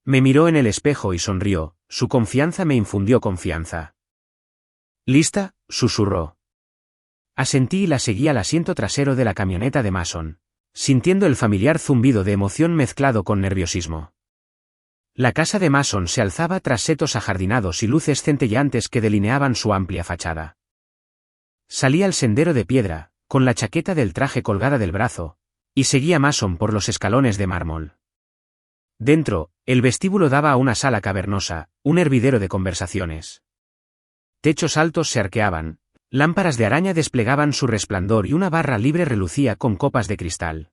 Me miró en el espejo y sonrió, su confianza me infundió confianza. ¿Lista?, susurró. Asentí y la seguí al asiento trasero de la camioneta de Mason, sintiendo el familiar zumbido de emoción mezclado con nerviosismo. La casa de Mason se alzaba tras setos ajardinados y luces centelleantes que delineaban su amplia fachada. Salí al sendero de piedra, con la chaqueta del traje colgada del brazo, y seguí a Mason por los escalones de mármol. Dentro, el vestíbulo daba a una sala cavernosa, un hervidero de conversaciones. Techos altos se arqueaban, lámparas de araña desplegaban su resplandor y una barra libre relucía con copas de cristal.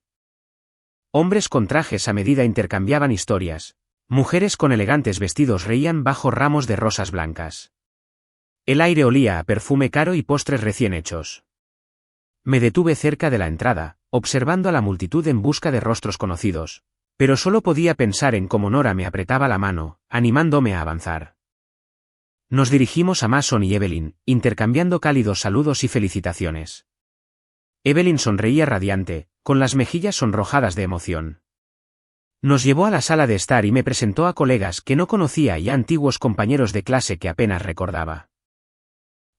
Hombres con trajes a medida intercambiaban historias, mujeres con elegantes vestidos reían bajo ramos de rosas blancas. El aire olía a perfume caro y postres recién hechos. Me detuve cerca de la entrada, observando a la multitud en busca de rostros conocidos, pero solo podía pensar en cómo Nora me apretaba la mano, animándome a avanzar. Nos dirigimos a Mason y Evelyn, intercambiando cálidos saludos y felicitaciones. Evelyn sonreía radiante, con las mejillas sonrojadas de emoción. Nos llevó a la sala de estar y me presentó a colegas que no conocía y a antiguos compañeros de clase que apenas recordaba.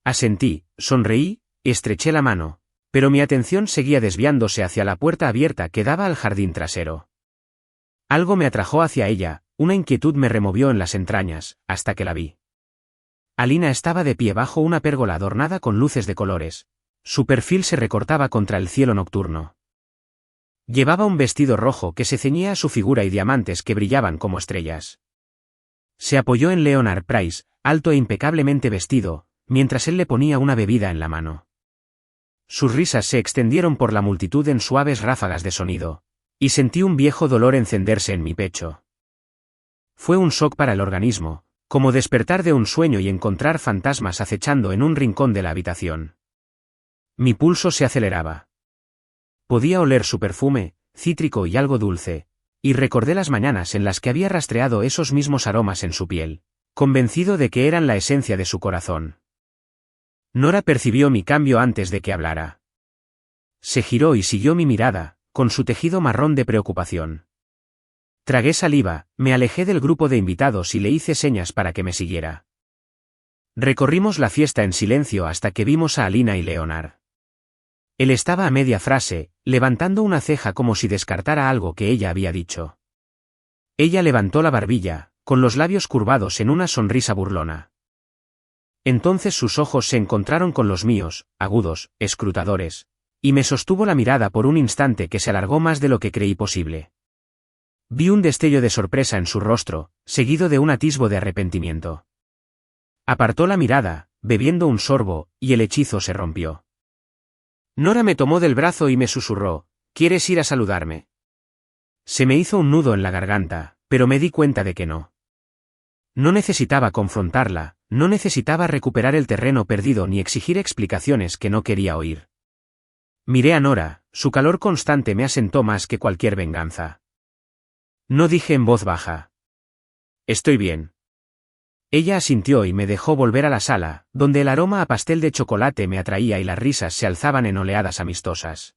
Asentí, sonreí, estreché la mano, pero mi atención seguía desviándose hacia la puerta abierta que daba al jardín trasero. Algo me atrajo hacia ella, una inquietud me removió en las entrañas, hasta que la vi. Alina estaba de pie bajo una pérgola adornada con luces de colores. Su perfil se recortaba contra el cielo nocturno. Llevaba un vestido rojo que se ceñía a su figura y diamantes que brillaban como estrellas. Se apoyó en Leonard Price, alto e impecablemente vestido, mientras él le ponía una bebida en la mano. Sus risas se extendieron por la multitud en suaves ráfagas de sonido, y sentí un viejo dolor encenderse en mi pecho. Fue un shock para el organismo, como despertar de un sueño y encontrar fantasmas acechando en un rincón de la habitación. Mi pulso se aceleraba. Podía oler su perfume, cítrico y algo dulce, y recordé las mañanas en las que había rastreado esos mismos aromas en su piel, convencido de que eran la esencia de su corazón. Nora percibió mi cambio antes de que hablara. Se giró y siguió mi mirada, con su tejido marrón de preocupación. Tragué saliva, me alejé del grupo de invitados y le hice señas para que me siguiera. Recorrimos la fiesta en silencio hasta que vimos a Alina y Leonard. Él estaba a media frase, levantando una ceja como si descartara algo que ella había dicho. Ella levantó la barbilla, con los labios curvados en una sonrisa burlona. Entonces sus ojos se encontraron con los míos, agudos, escrutadores, y me sostuvo la mirada por un instante que se alargó más de lo que creí posible. Vi un destello de sorpresa en su rostro, seguido de un atisbo de arrepentimiento. Apartó la mirada, bebiendo un sorbo, y el hechizo se rompió. Nora me tomó del brazo y me susurró, ¿quieres ir a saludarme? Se me hizo un nudo en la garganta, pero me di cuenta de que no. No necesitaba confrontarla, no necesitaba recuperar el terreno perdido ni exigir explicaciones que no quería oír. Miré a Nora, su calor constante me asentó más que cualquier venganza. No dije en voz baja. Estoy bien. Ella asintió y me dejó volver a la sala, donde el aroma a pastel de chocolate me atraía y las risas se alzaban en oleadas amistosas.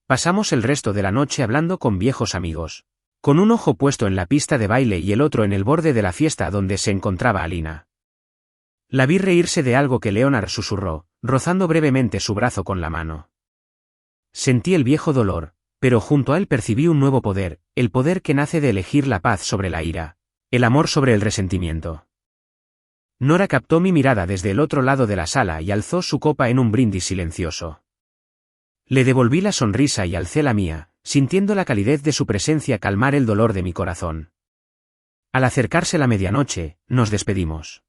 Pasamos el resto de la noche hablando con viejos amigos, con un ojo puesto en la pista de baile y el otro en el borde de la fiesta donde se encontraba Alina. La vi reírse de algo que Leonard susurró, rozando brevemente su brazo con la mano. Sentí el viejo dolor, pero junto a él percibí un nuevo poder, el poder que nace de elegir la paz sobre la ira, el amor sobre el resentimiento. Nora captó mi mirada desde el otro lado de la sala y alzó su copa en un brindis silencioso. Le devolví la sonrisa y alcé la mía, sintiendo la calidez de su presencia calmar el dolor de mi corazón. Al acercarse la medianoche, nos despedimos.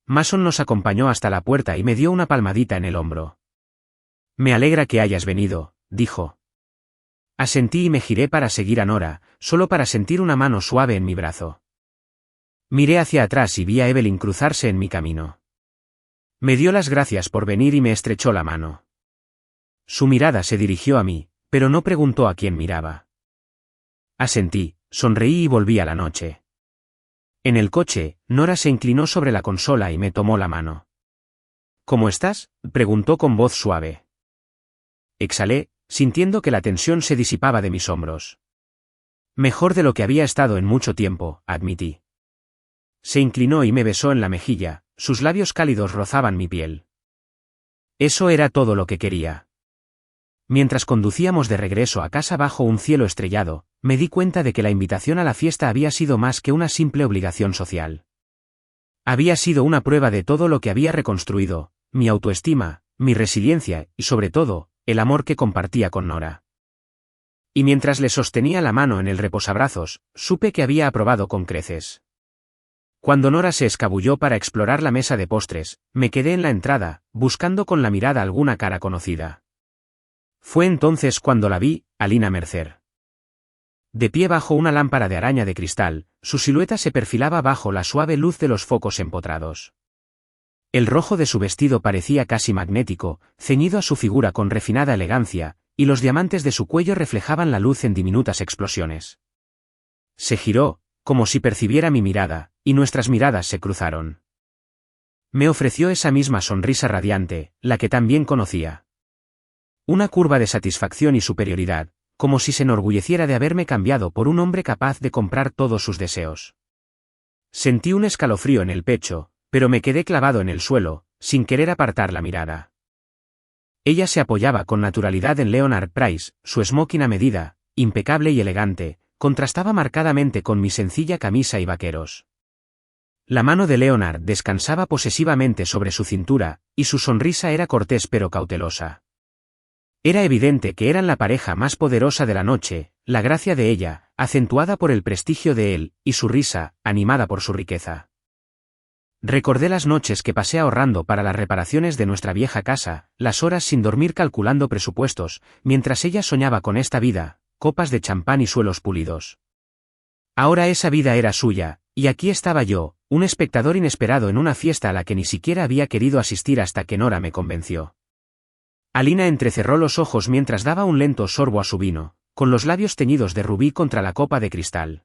Mason nos acompañó hasta la puerta y me dio una palmadita en el hombro. Me alegra que hayas venido, dijo. Asentí y me giré para seguir a Nora, solo para sentir una mano suave en mi brazo. Miré hacia atrás y vi a Evelyn cruzarse en mi camino. Me dio las gracias por venir y me estrechó la mano. Su mirada se dirigió a mí, pero no preguntó a quién miraba. Asentí, sonreí y volví a la noche. En el coche, Nora se inclinó sobre la consola y me tomó la mano. ¿Cómo estás?, preguntó con voz suave. Exhalé, sintiendo que la tensión se disipaba de mis hombros. Mejor de lo que había estado en mucho tiempo, admití. Se inclinó y me besó en la mejilla, sus labios cálidos rozaban mi piel. Eso era todo lo que quería. Mientras conducíamos de regreso a casa bajo un cielo estrellado, me di cuenta de que la invitación a la fiesta había sido más que una simple obligación social. Había sido una prueba de todo lo que había reconstruido, mi autoestima, mi resiliencia y sobre todo, el amor que compartía con Nora. Y mientras le sostenía la mano en el reposabrazos, supe que había aprobado con creces. Cuando Nora se escabulló para explorar la mesa de postres, me quedé en la entrada, buscando con la mirada alguna cara conocida. Fue entonces cuando la vi, Alina Mercer. De pie bajo una lámpara de araña de cristal, su silueta se perfilaba bajo la suave luz de los focos empotrados. El rojo de su vestido parecía casi magnético, ceñido a su figura con refinada elegancia, y los diamantes de su cuello reflejaban la luz en diminutas explosiones. Se giró, como si percibiera mi mirada, y nuestras miradas se cruzaron. Me ofreció esa misma sonrisa radiante, la que también conocía. Una curva de satisfacción y superioridad, como si se enorgulleciera de haberme cambiado por un hombre capaz de comprar todos sus deseos. Sentí un escalofrío en el pecho, pero me quedé clavado en el suelo, sin querer apartar la mirada. Ella se apoyaba con naturalidad en Leonard Price, su smoking a medida, impecable y elegante, contrastaba marcadamente con mi sencilla camisa y vaqueros. La mano de Leonard descansaba posesivamente sobre su cintura, y su sonrisa era cortés pero cautelosa. Era evidente que eran la pareja más poderosa de la noche, la gracia de ella, acentuada por el prestigio de él, y su risa, animada por su riqueza. Recordé las noches que pasé ahorrando para las reparaciones de nuestra vieja casa, las horas sin dormir calculando presupuestos, mientras ella soñaba con esta vida, copas de champán y suelos pulidos. Ahora esa vida era suya, y aquí estaba yo, un espectador inesperado en una fiesta a la que ni siquiera había querido asistir hasta que Nora me convenció. Alina entrecerró los ojos mientras daba un lento sorbo a su vino, con los labios teñidos de rubí contra la copa de cristal.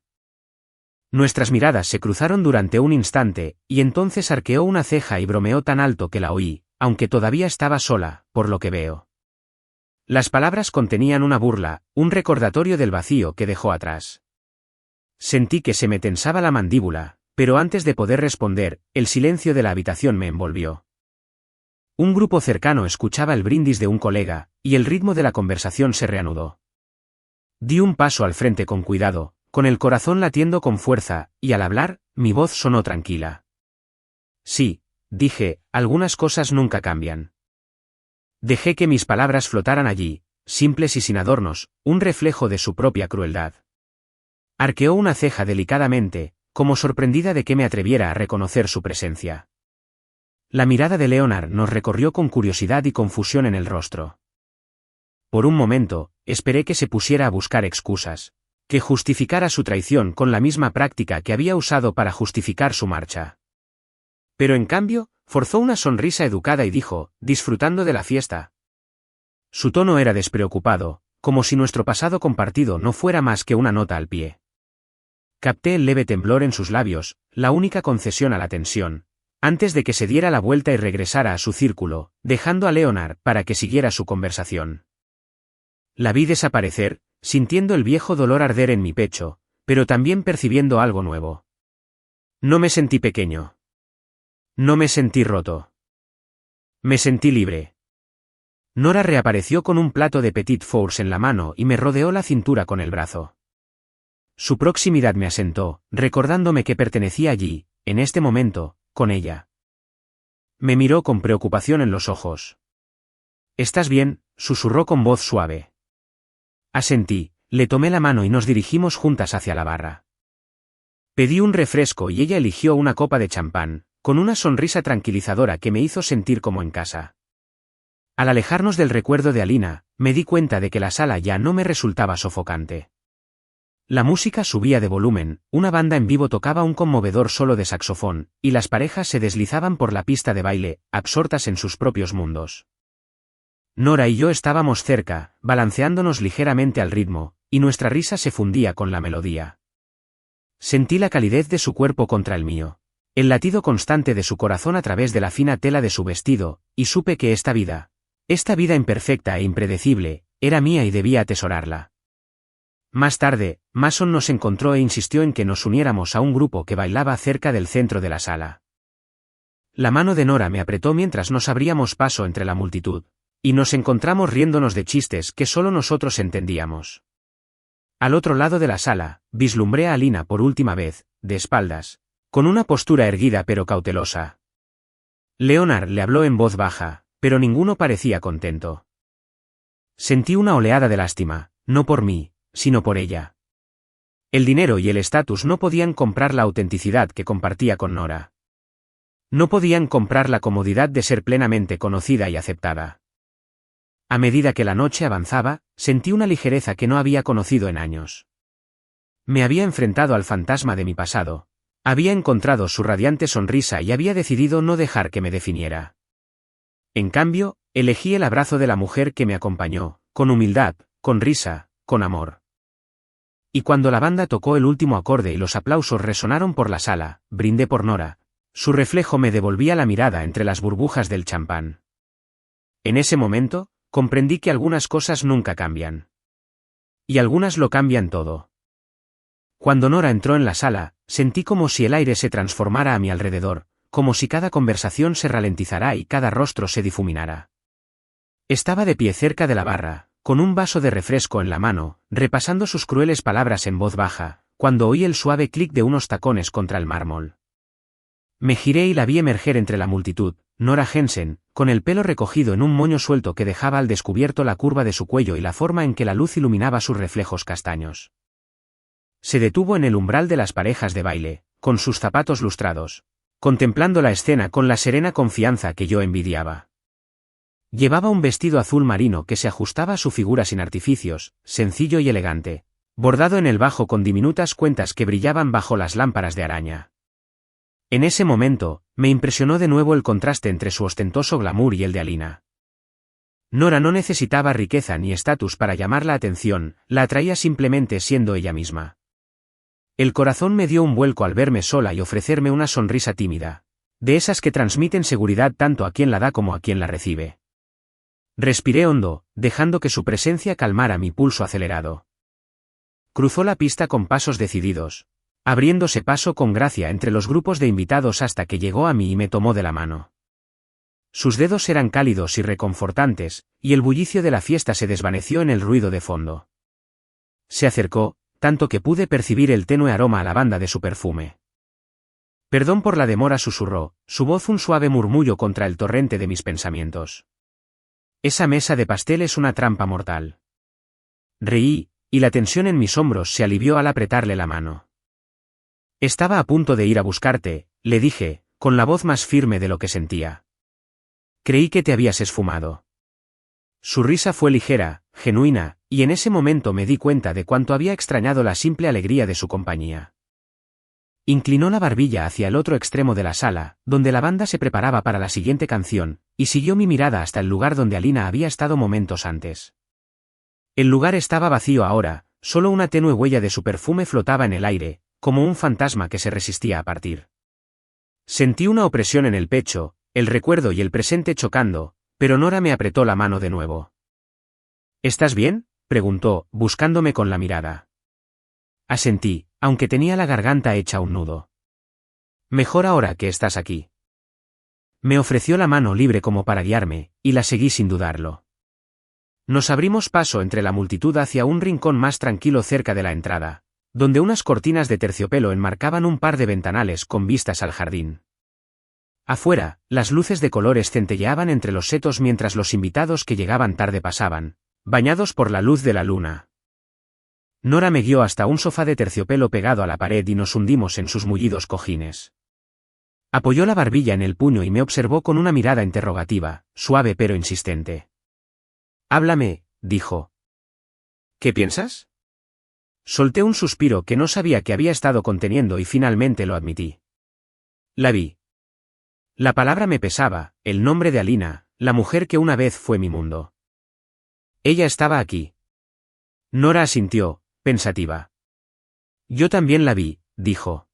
Nuestras miradas se cruzaron durante un instante, y entonces arqueó una ceja y bromeó tan alto que la oí, aunque todavía estaba sola, por lo que veo. Las palabras contenían una burla, un recordatorio del vacío que dejó atrás. Sentí que se me tensaba la mandíbula, pero antes de poder responder, el silencio de la habitación me envolvió. Un grupo cercano escuchaba el brindis de un colega, y el ritmo de la conversación se reanudó. Di un paso al frente con cuidado, con el corazón latiendo con fuerza, y al hablar, mi voz sonó tranquila. Sí, dije, algunas cosas nunca cambian. Dejé que mis palabras flotaran allí, simples y sin adornos, un reflejo de su propia crueldad. Arqueó una ceja delicadamente, como sorprendida de que me atreviera a reconocer su presencia. La mirada de Leonard nos recorrió con curiosidad y confusión en el rostro. Por un momento, esperé que se pusiera a buscar excusas, que justificara su traición con la misma práctica que había usado para justificar su marcha. Pero en cambio, forzó una sonrisa educada y dijo, disfrutando de la fiesta. Su tono era despreocupado, como si nuestro pasado compartido no fuera más que una nota al pie. Capté el leve temblor en sus labios, la única concesión a la tensión, antes de que se diera la vuelta y regresara a su círculo, dejando a Leonard para que siguiera su conversación. La vi desaparecer, sintiendo el viejo dolor arder en mi pecho, pero también percibiendo algo nuevo. No me sentí pequeño. No me sentí roto. Me sentí libre. Nora reapareció con un plato de Petit Fours en la mano y me rodeó la cintura con el brazo. Su proximidad me asentó, recordándome que pertenecía allí, en este momento, con ella. Me miró con preocupación en los ojos. ¿Estás bien?, susurró con voz suave. Asentí, le tomé la mano y nos dirigimos juntas hacia la barra. Pedí un refresco y ella eligió una copa de champán, con una sonrisa tranquilizadora que me hizo sentir como en casa. Al alejarnos del recuerdo de Alina, me di cuenta de que la sala ya no me resultaba sofocante. La música subía de volumen, una banda en vivo tocaba un conmovedor solo de saxofón, y las parejas se deslizaban por la pista de baile, absortas en sus propios mundos. Nora y yo estábamos cerca, balanceándonos ligeramente al ritmo, y nuestra risa se fundía con la melodía. Sentí la calidez de su cuerpo contra el mío, el latido constante de su corazón a través de la fina tela de su vestido, y supe que esta vida imperfecta e impredecible, era mía y debía atesorarla. Más tarde, Mason nos encontró e insistió en que nos uniéramos a un grupo que bailaba cerca del centro de la sala. La mano de Nora me apretó mientras nos abríamos paso entre la multitud, y nos encontramos riéndonos de chistes que solo nosotros entendíamos. Al otro lado de la sala, vislumbré a Alina por última vez, de espaldas, con una postura erguida pero cautelosa. Leonard le habló en voz baja, pero ninguno parecía contento. Sentí una oleada de lástima, no por mí, sino por ella. El dinero y el estatus no podían comprar la autenticidad que compartía con Nora. No podían comprar la comodidad de ser plenamente conocida y aceptada. A medida que la noche avanzaba, sentí una ligereza que no había conocido en años. Me había enfrentado al fantasma de mi pasado, había encontrado su radiante sonrisa y había decidido no dejar que me definiera. En cambio, elegí el abrazo de la mujer que me acompañó, con humildad, con risa, con amor. Y cuando la banda tocó el último acorde y los aplausos resonaron por la sala, brindé por Nora. Su reflejo me devolvía la mirada entre las burbujas del champán. En ese momento, comprendí que algunas cosas nunca cambian. Y algunas lo cambian todo. Cuando Nora entró en la sala, sentí como si el aire se transformara a mi alrededor, como si cada conversación se ralentizara y cada rostro se difuminara. Estaba de pie cerca de la barra, con un vaso de refresco en la mano, repasando sus crueles palabras en voz baja, cuando oí el suave clic de unos tacones contra el mármol. Me giré y la vi emerger entre la multitud, Nora Jensen, con el pelo recogido en un moño suelto que dejaba al descubierto la curva de su cuello y la forma en que la luz iluminaba sus reflejos castaños. Se detuvo en el umbral de las parejas de baile, con sus zapatos lustrados, contemplando la escena con la serena confianza que yo envidiaba. Llevaba un vestido azul marino que se ajustaba a su figura sin artificios, sencillo y elegante, bordado en el bajo con diminutas cuentas que brillaban bajo las lámparas de araña. En ese momento, me impresionó de nuevo el contraste entre su ostentoso glamour y el de Alina. Nora no necesitaba riqueza ni estatus para llamar la atención, la atraía simplemente siendo ella misma. El corazón me dio un vuelco al verme sola y ofrecerme una sonrisa tímida. De esas que transmiten seguridad tanto a quien la da como a quien la recibe. Respiré hondo, dejando que su presencia calmara mi pulso acelerado. Cruzó la pista con pasos decididos, abriéndose paso con gracia entre los grupos de invitados hasta que llegó a mí y me tomó de la mano. Sus dedos eran cálidos y reconfortantes, y el bullicio de la fiesta se desvaneció en el ruido de fondo. Se acercó, tanto que pude percibir el tenue aroma a lavanda de su perfume. Perdón por la demora, susurró, su voz un suave murmullo contra el torrente de mis pensamientos. Esa mesa de pastel es una trampa mortal. Reí, y la tensión en mis hombros se alivió al apretarle la mano. Estaba a punto de ir a buscarte, le dije, con la voz más firme de lo que sentía. Creí que te habías esfumado. Su risa fue ligera, genuina, y en ese momento me di cuenta de cuánto había extrañado la simple alegría de su compañía. Inclinó la barbilla hacia el otro extremo de la sala, donde la banda se preparaba para la siguiente canción, y siguió mi mirada hasta el lugar donde Alina había estado momentos antes. El lugar estaba vacío ahora, solo una tenue huella de su perfume flotaba en el aire, como un fantasma que se resistía a partir. Sentí una opresión en el pecho, el recuerdo y el presente chocando, pero Nora me apretó la mano de nuevo. ¿Estás bien?, preguntó, buscándome con la mirada. Asentí, aunque tenía la garganta hecha un nudo. Mejor ahora que estás aquí. Me ofreció la mano libre como para guiarme, y la seguí sin dudarlo. Nos abrimos paso entre la multitud hacia un rincón más tranquilo cerca de la entrada, donde unas cortinas de terciopelo enmarcaban un par de ventanales con vistas al jardín. Afuera, las luces de colores centelleaban entre los setos mientras los invitados que llegaban tarde pasaban, bañados por la luz de la luna. Nora me guió hasta un sofá de terciopelo pegado a la pared y nos hundimos en sus mullidos cojines. Apoyó la barbilla en el puño y me observó con una mirada interrogativa, suave pero insistente. «Háblame», dijo. «¿Qué piensas?» Solté un suspiro que no sabía que había estado conteniendo y finalmente lo admití. La vi. La palabra me pesaba, el nombre de Alina, la mujer que una vez fue mi mundo. Ella estaba aquí. Nora asintió, pensativa. Yo también la vi, dijo.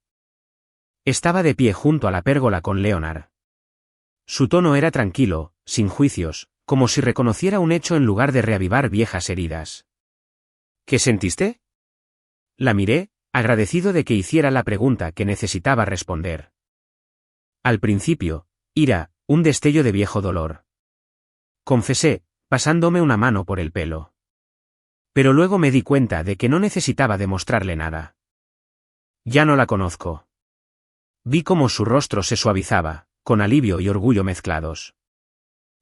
Estaba de pie junto a la pérgola con Leonard. Su tono era tranquilo, sin juicios, como si reconociera un hecho en lugar de reavivar viejas heridas. ¿Qué sentiste? La miré, agradecido de que hiciera la pregunta que necesitaba responder. Al principio, ira, un destello de viejo dolor. Confesé, pasándome una mano por el pelo. Pero luego me di cuenta de que no necesitaba demostrarle nada. Ya no la conozco. Vi cómo su rostro se suavizaba, con alivio y orgullo mezclados.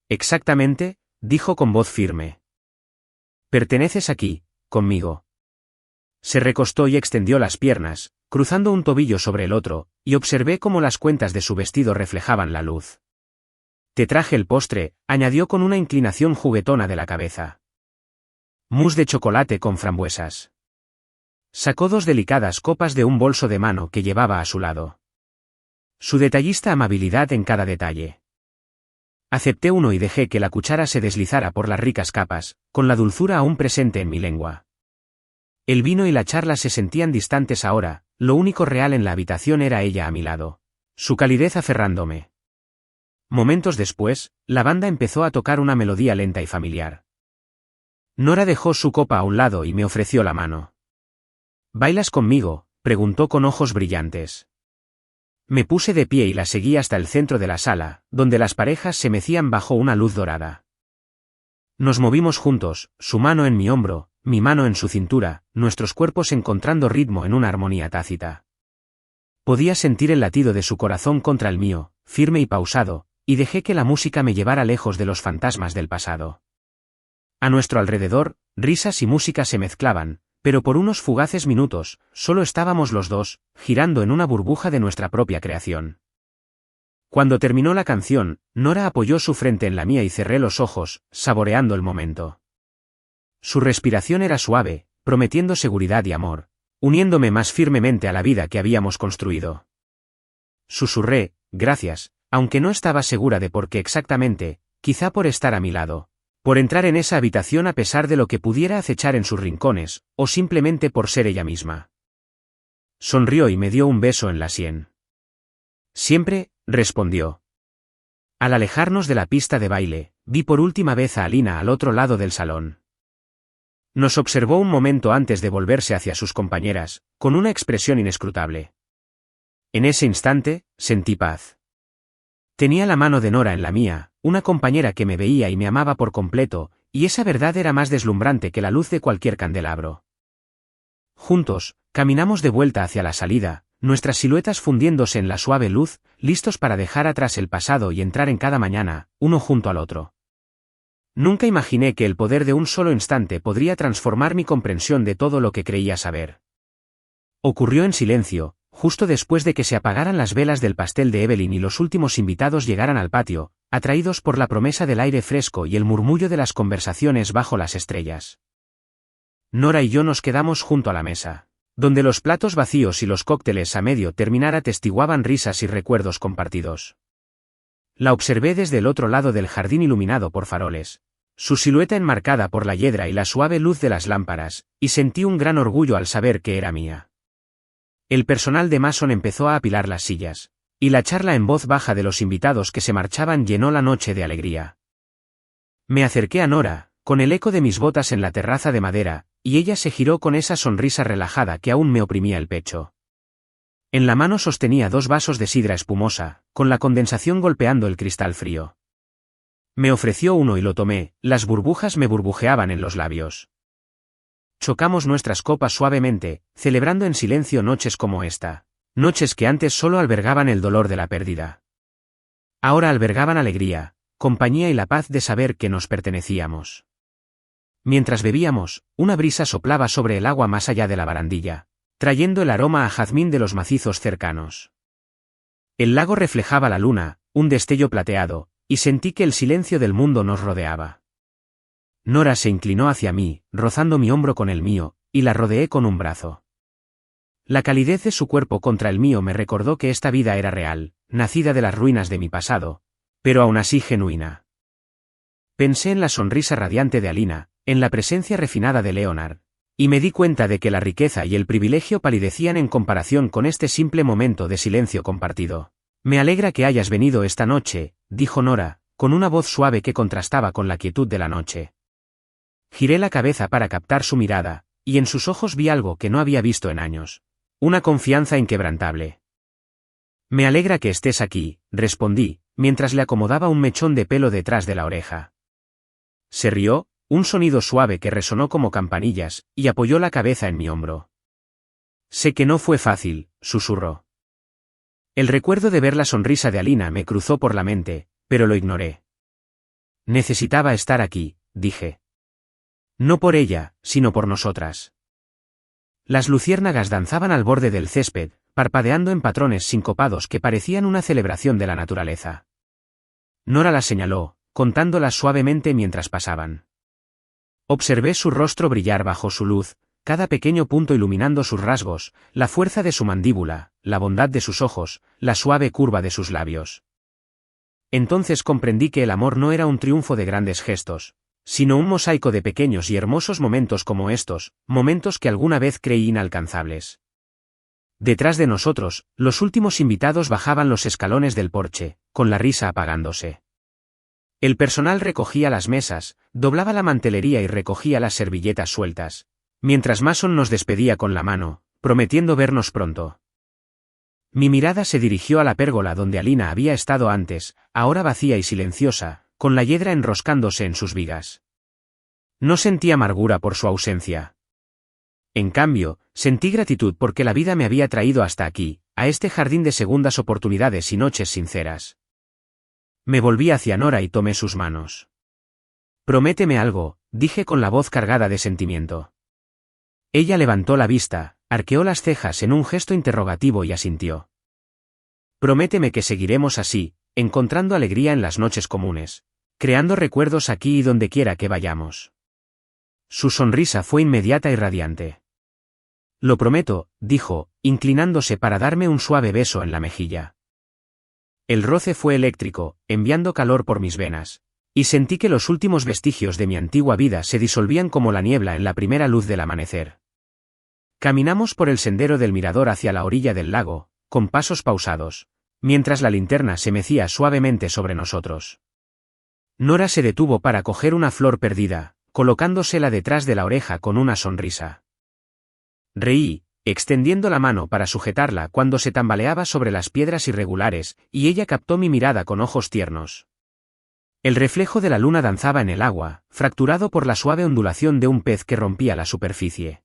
Exactamente, dijo con voz firme. Perteneces aquí, conmigo. Se recostó y extendió las piernas, cruzando un tobillo sobre el otro, y observé cómo las cuentas de su vestido reflejaban la luz. Te traje el postre, añadió con una inclinación juguetona de la cabeza. Mousse de chocolate con frambuesas. Sacó 2 delicadas copas de un bolso de mano que llevaba a su lado. Su detallista amabilidad en cada detalle. Acepté uno y dejé que la cuchara se deslizara por las ricas capas, con la dulzura aún presente en mi lengua. El vino y la charla se sentían distantes ahora, lo único real en la habitación era ella a mi lado. Su calidez aferrándome. Momentos después, la banda empezó a tocar una melodía lenta y familiar. Nora dejó su copa a un lado y me ofreció la mano. ¿Bailas conmigo?, preguntó con ojos brillantes. Me puse de pie y la seguí hasta el centro de la sala, donde las parejas se mecían bajo una luz dorada. Nos movimos juntos, su mano en mi hombro, mi mano en su cintura, nuestros cuerpos encontrando ritmo en una armonía tácita. Podía sentir el latido de su corazón contra el mío, firme y pausado, y dejé que la música me llevara lejos de los fantasmas del pasado. A nuestro alrededor, risas y música se mezclaban, pero por unos fugaces minutos, solo estábamos los dos, girando en una burbuja de nuestra propia creación. Cuando terminó la canción, Nora apoyó su frente en la mía y cerré los ojos, saboreando el momento. Su respiración era suave, prometiendo seguridad y amor, uniéndome más firmemente a la vida que habíamos construido. Susurré, gracias, aunque no estaba segura de por qué exactamente, quizá por estar a mi lado. Por entrar en esa habitación a pesar de lo que pudiera acechar en sus rincones, o simplemente por ser ella misma. Sonrió y me dio un beso en la sien. Siempre, respondió. Al alejarnos de la pista de baile, vi por última vez a Alina al otro lado del salón. Nos observó un momento antes de volverse hacia sus compañeras, con una expresión inescrutable. En ese instante, sentí paz. Tenía la mano de Nora en la mía, una compañera que me veía y me amaba por completo, y esa verdad era más deslumbrante que la luz de cualquier candelabro. Juntos, caminamos de vuelta hacia la salida, nuestras siluetas fundiéndose en la suave luz, listos para dejar atrás el pasado y entrar en cada mañana, uno junto al otro. Nunca imaginé que el poder de un solo instante podría transformar mi comprensión de todo lo que creía saber. Ocurrió en silencio, justo después de que se apagaran las velas del pastel de Evelyn y los últimos invitados llegaran al patio, atraídos por la promesa del aire fresco y el murmullo de las conversaciones bajo las estrellas. Nora y yo nos quedamos junto a la mesa, donde los platos vacíos y los cócteles a medio terminar atestiguaban risas y recuerdos compartidos. La observé desde el otro lado del jardín iluminado por faroles, su silueta enmarcada por la hiedra y la suave luz de las lámparas, y sentí un gran orgullo al saber que era mía. El personal de Mason empezó a apilar las sillas, y la charla en voz baja de los invitados que se marchaban llenó la noche de alegría. Me acerqué a Nora, con el eco de mis botas en la terraza de madera, y ella se giró con esa sonrisa relajada que aún me oprimía el pecho. En la mano sostenía 2 vasos de sidra espumosa, con la condensación golpeando el cristal frío. Me ofreció uno y lo tomé, las burbujas me burbujeaban en los labios. Chocamos nuestras copas suavemente, celebrando en silencio noches como esta, noches que antes solo albergaban el dolor de la pérdida. Ahora albergaban alegría, compañía y la paz de saber que nos pertenecíamos. Mientras bebíamos, una brisa soplaba sobre el agua más allá de la barandilla, trayendo el aroma a jazmín de los macizos cercanos. El lago reflejaba la luna, un destello plateado, y sentí que el silencio del mundo nos rodeaba. Nora se inclinó hacia mí, rozando mi hombro con el mío, y la rodeé con un brazo. La calidez de su cuerpo contra el mío me recordó que esta vida era real, nacida de las ruinas de mi pasado, pero aún así genuina. Pensé en la sonrisa radiante de Alina, en la presencia refinada de Leonard, y me di cuenta de que la riqueza y el privilegio palidecían en comparación con este simple momento de silencio compartido. Me alegra que hayas venido esta noche, dijo Nora, con una voz suave que contrastaba con la quietud de la noche. Giré la cabeza para captar su mirada, y en sus ojos vi algo que no había visto en años. Una confianza inquebrantable. Me alegra que estés aquí, respondí, mientras le acomodaba un mechón de pelo detrás de la oreja. Se rió, un sonido suave que resonó como campanillas, y apoyó la cabeza en mi hombro. Sé que no fue fácil, susurró. El recuerdo de ver la sonrisa de Alina me cruzó por la mente, pero lo ignoré. Necesitaba estar aquí, dije. No por ella, sino por nosotras. Las luciérnagas danzaban al borde del césped, parpadeando en patrones sincopados que parecían una celebración de la naturaleza. Nora las señaló, contándolas suavemente mientras pasaban. Observé su rostro brillar bajo su luz, cada pequeño punto iluminando sus rasgos, la fuerza de su mandíbula, la bondad de sus ojos, la suave curva de sus labios. Entonces comprendí que el amor no era un triunfo de grandes gestos, sino un mosaico de pequeños y hermosos momentos como estos, momentos que alguna vez creí inalcanzables. Detrás de nosotros, los últimos invitados bajaban los escalones del porche, con la risa apagándose. El personal recogía las mesas, doblaba la mantelería y recogía las servilletas sueltas, mientras Mason nos despedía con la mano, prometiendo vernos pronto. Mi mirada se dirigió a la pérgola donde Alina había estado antes, ahora vacía y silenciosa, con la hiedra enroscándose en sus vigas. No sentí amargura por su ausencia. En cambio, sentí gratitud porque la vida me había traído hasta aquí, a este jardín de segundas oportunidades y noches sinceras. Me volví hacia Nora y tomé sus manos. Prométeme algo, dije con la voz cargada de sentimiento. Ella levantó la vista, arqueó las cejas en un gesto interrogativo y asintió. Prométeme que seguiremos así, encontrando alegría en las noches comunes, creando recuerdos aquí y donde quiera que vayamos. Su sonrisa fue inmediata y radiante. Lo prometo, dijo, inclinándose para darme un suave beso en la mejilla. El roce fue eléctrico, enviando calor por mis venas, Y sentí que los últimos vestigios de mi antigua vida se disolvían como la niebla en la primera luz del amanecer. Caminamos por el sendero del mirador hacia la orilla del lago, con pasos pausados, mientras la linterna se mecía suavemente sobre nosotros. Nora se detuvo para coger una flor perdida, colocándosela detrás de la oreja con una sonrisa. Reí, extendiendo la mano para sujetarla cuando se tambaleaba sobre las piedras irregulares, y ella captó mi mirada con ojos tiernos. El reflejo de la luna danzaba en el agua, fracturado por la suave ondulación de un pez que rompía la superficie.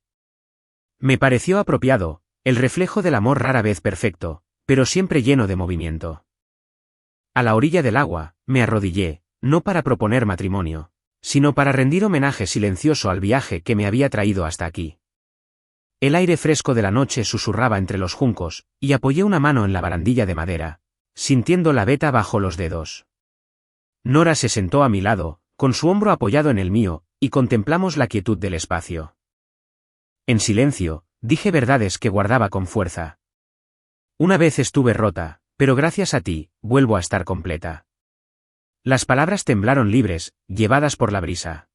Me pareció apropiado, el reflejo del amor rara vez perfecto, pero siempre lleno de movimiento. A la orilla del agua, me arrodillé, no para proponer matrimonio, sino para rendir homenaje silencioso al viaje que me había traído hasta aquí. El aire fresco de la noche susurraba entre los juncos, y apoyé una mano en la barandilla de madera, sintiendo la veta bajo los dedos. Nora se sentó a mi lado, con su hombro apoyado en el mío, y contemplamos la quietud del espacio. En silencio, dije verdades que guardaba con fuerza. Una vez estuve rota, pero gracias a ti, vuelvo a estar completa. Las palabras temblaron libres, llevadas por la brisa.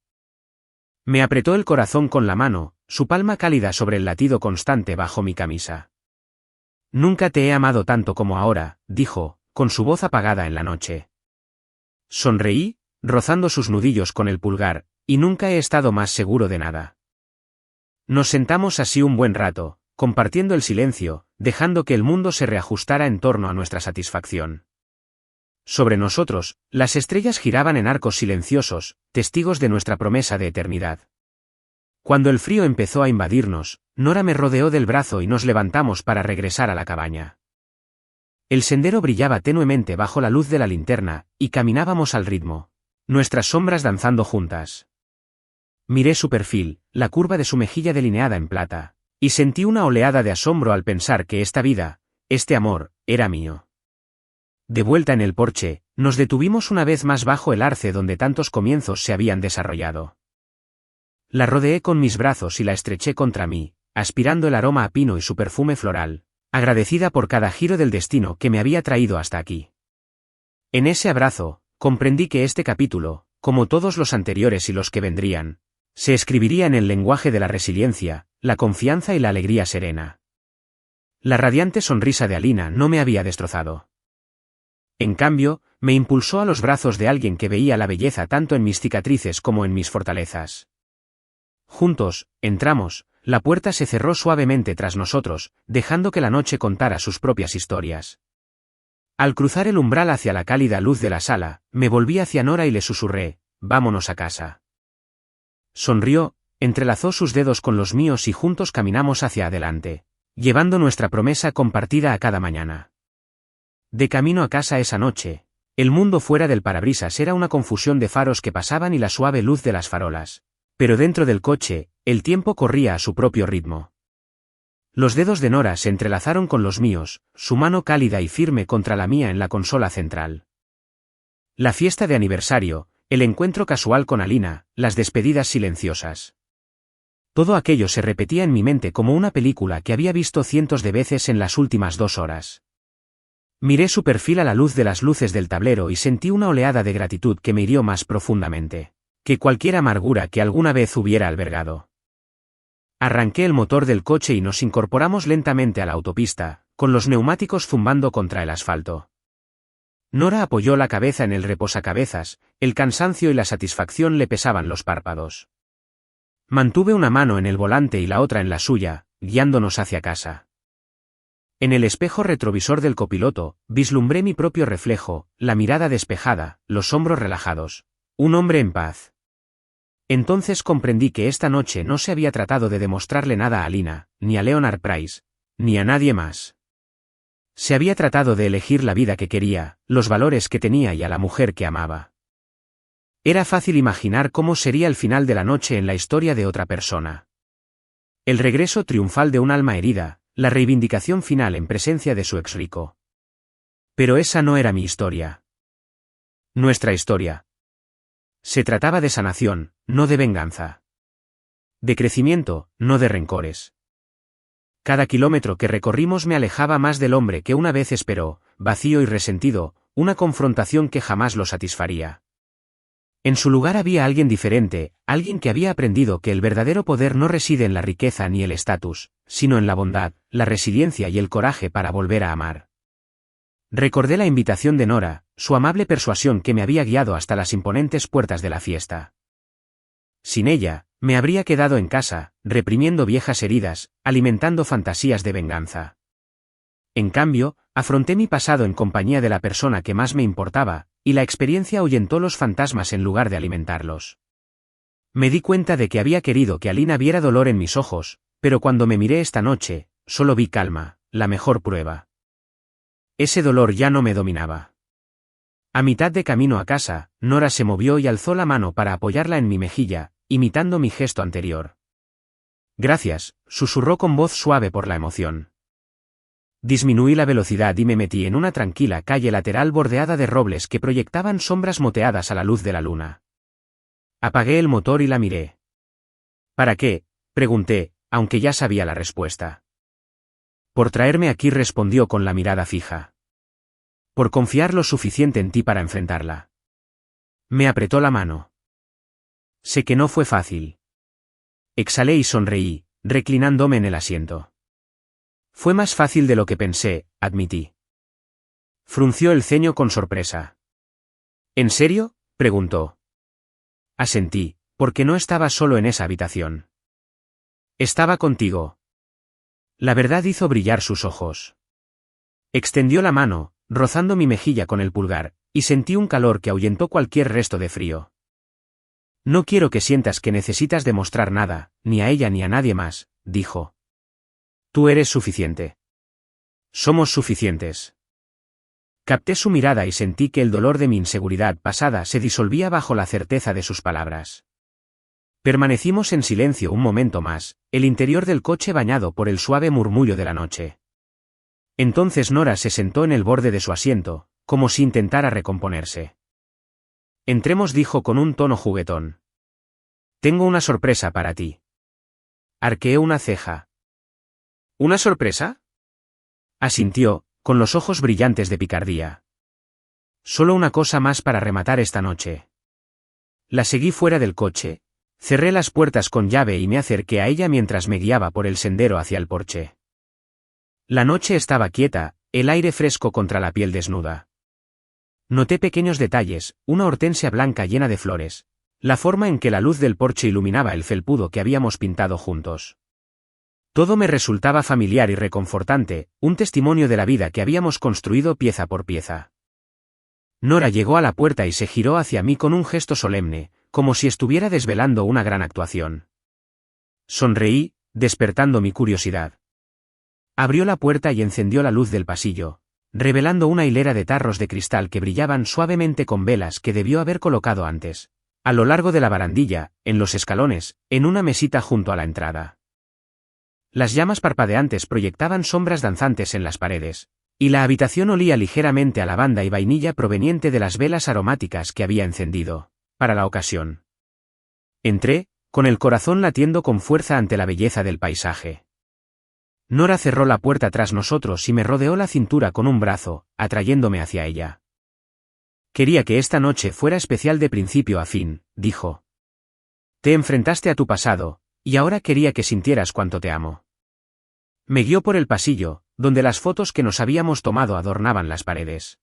Me apretó el corazón con la mano, su palma cálida sobre el latido constante bajo mi camisa. Nunca te he amado tanto como ahora, dijo, con su voz apagada en la noche. Sonreí, rozando sus nudillos con el pulgar, y nunca he estado más seguro de nada. Nos sentamos así un buen rato, compartiendo el silencio, dejando que el mundo se reajustara en torno a nuestra satisfacción. Sobre nosotros, las estrellas giraban en arcos silenciosos, testigos de nuestra promesa de eternidad. Cuando el frío empezó a invadirnos, Nora me rodeó del brazo y nos levantamos para regresar a la cabaña. El sendero brillaba tenuemente bajo la luz de la linterna, y caminábamos al ritmo, nuestras sombras danzando juntas. Miré su perfil, la curva de su mejilla delineada en plata, y sentí una oleada de asombro al pensar que esta vida, este amor, era mío. De vuelta en el porche, nos detuvimos una vez más bajo el arce donde tantos comienzos se habían desarrollado. La rodeé con mis brazos y la estreché contra mí, aspirando el aroma a pino y su perfume floral, agradecida por cada giro del destino que me había traído hasta aquí. En ese abrazo, comprendí que este capítulo, como todos los anteriores y los que vendrían, se escribiría en el lenguaje de la resiliencia, la confianza y la alegría serena. La radiante sonrisa de Alina no me había destrozado. En cambio, me impulsó a los brazos de alguien que veía la belleza tanto en mis cicatrices como en mis fortalezas. Juntos, entramos, la puerta se cerró suavemente tras nosotros, dejando que la noche contara sus propias historias. Al cruzar el umbral hacia la cálida luz de la sala, me volví hacia Nora y le susurré, «Vámonos a casa». Sonrió, entrelazó sus dedos con los míos y juntos caminamos hacia adelante, llevando nuestra promesa compartida a cada mañana. De camino a casa esa noche, el mundo fuera del parabrisas era una confusión de faros que pasaban y la suave luz de las farolas. Pero dentro del coche, el tiempo corría a su propio ritmo. Los dedos de Nora se entrelazaron con los míos, su mano cálida y firme contra la mía en la consola central. La fiesta de aniversario, el encuentro casual con Alina, las despedidas silenciosas. Todo aquello se repetía en mi mente como una película que había visto cientos de veces en las últimas 2 horas. Miré su perfil a la luz de las luces del tablero y sentí una oleada de gratitud que me hirió más profundamente que cualquier amargura que alguna vez hubiera albergado. Arranqué el motor del coche y nos incorporamos lentamente a la autopista, con los neumáticos zumbando contra el asfalto. Nora apoyó la cabeza en el reposacabezas, el cansancio y la satisfacción le pesaban los párpados. Mantuve una mano en el volante y la otra en la suya, guiándonos hacia casa. En el espejo retrovisor del copiloto, vislumbré mi propio reflejo, la mirada despejada, los hombros relajados. Un hombre en paz. Entonces comprendí que esta noche no se había tratado de demostrarle nada a Alina, ni a Leonard Price, ni a nadie más. Se había tratado de elegir la vida que quería, los valores que tenía y a la mujer que amaba. Era fácil imaginar cómo sería el final de la noche en la historia de otra persona. El regreso triunfal de un alma herida, la reivindicación final en presencia de su ex rico. Pero esa no era mi historia. Nuestra historia. Se trataba de sanación, no de venganza. De crecimiento, no de rencores. Cada kilómetro que recorrimos me alejaba más del hombre que una vez esperó, vacío y resentido, una confrontación que jamás lo satisfaría. En su lugar había alguien diferente, alguien que había aprendido que el verdadero poder no reside en la riqueza ni el estatus, sino en la bondad, la resiliencia y el coraje para volver a amar. Recordé la invitación de Nora, su amable persuasión que me había guiado hasta las imponentes puertas de la fiesta. Sin ella, me habría quedado en casa, reprimiendo viejas heridas, alimentando fantasías de venganza. En cambio, afronté mi pasado en compañía de la persona que más me importaba, y la experiencia ahuyentó los fantasmas en lugar de alimentarlos. Me di cuenta de que había querido que Alina viera dolor en mis ojos, pero cuando me miré esta noche, solo vi calma, la mejor prueba. Ese dolor ya no me dominaba. A mitad de camino a casa, Nora se movió y alzó la mano para apoyarla en mi mejilla, imitando mi gesto anterior. Gracias, susurró con voz suave por la emoción. Disminuí la velocidad y me metí en una tranquila calle lateral bordeada de robles que proyectaban sombras moteadas a la luz de la luna. Apagué el motor y la miré. ¿Para qué?, pregunté, aunque ya sabía la respuesta. Por traerme aquí, respondió con la mirada fija. Por confiar lo suficiente en ti para enfrentarla. Me apretó la mano. Sé que no fue fácil. Exhalé y sonreí, reclinándome en el asiento. Fue más fácil de lo que pensé, admití. Frunció el ceño con sorpresa. ¿En serio?, preguntó. Asentí, porque no estaba solo en esa habitación. Estaba contigo. La verdad hizo brillar sus ojos. Extendió la mano, rozando mi mejilla con el pulgar, y sentí un calor que ahuyentó cualquier resto de frío. No quiero que sientas que necesitas demostrar nada, ni a ella ni a nadie más, dijo. Tú eres suficiente. Somos suficientes. Capté su mirada y sentí que el dolor de mi inseguridad pasada se disolvía bajo la certeza de sus palabras. Permanecimos en silencio un momento más, el interior del coche bañado por el suave murmullo de la noche. Entonces Nora se sentó en el borde de su asiento, como si intentara recomponerse. Entremos, dijo con un tono juguetón. Tengo una sorpresa para ti. Arqueé una ceja. ¿Una sorpresa?, asintió, con los ojos brillantes de picardía. Solo una cosa más para rematar esta noche. La seguí fuera del coche, cerré las puertas con llave y me acerqué a ella mientras me guiaba por el sendero hacia el porche. La noche estaba quieta, el aire fresco contra la piel desnuda. Noté pequeños detalles, una hortensia blanca llena de flores, la forma en que la luz del porche iluminaba el felpudo que habíamos pintado juntos. Todo me resultaba familiar y reconfortante, un testimonio de la vida que habíamos construido pieza por pieza. Nora llegó a la puerta y se giró hacia mí con un gesto solemne, como si estuviera desvelando una gran actuación. Sonreí, despertando mi curiosidad. Abrió la puerta y encendió la luz del pasillo, revelando una hilera de tarros de cristal que brillaban suavemente con velas que debió haber colocado antes, a lo largo de la barandilla, en los escalones, en una mesita junto a la entrada. Las llamas parpadeantes proyectaban sombras danzantes en las paredes, y la habitación olía ligeramente a lavanda y vainilla proveniente de las velas aromáticas que había encendido, para la ocasión. Entré, con el corazón latiendo con fuerza ante la belleza del paisaje. Nora cerró la puerta tras nosotros y me rodeó la cintura con un brazo, atrayéndome hacia ella. Quería que esta noche fuera especial de principio a fin, dijo. Te enfrentaste a tu pasado, y ahora quería que sintieras cuánto te amo. Me guió por el pasillo, donde las fotos que nos habíamos tomado adornaban las paredes.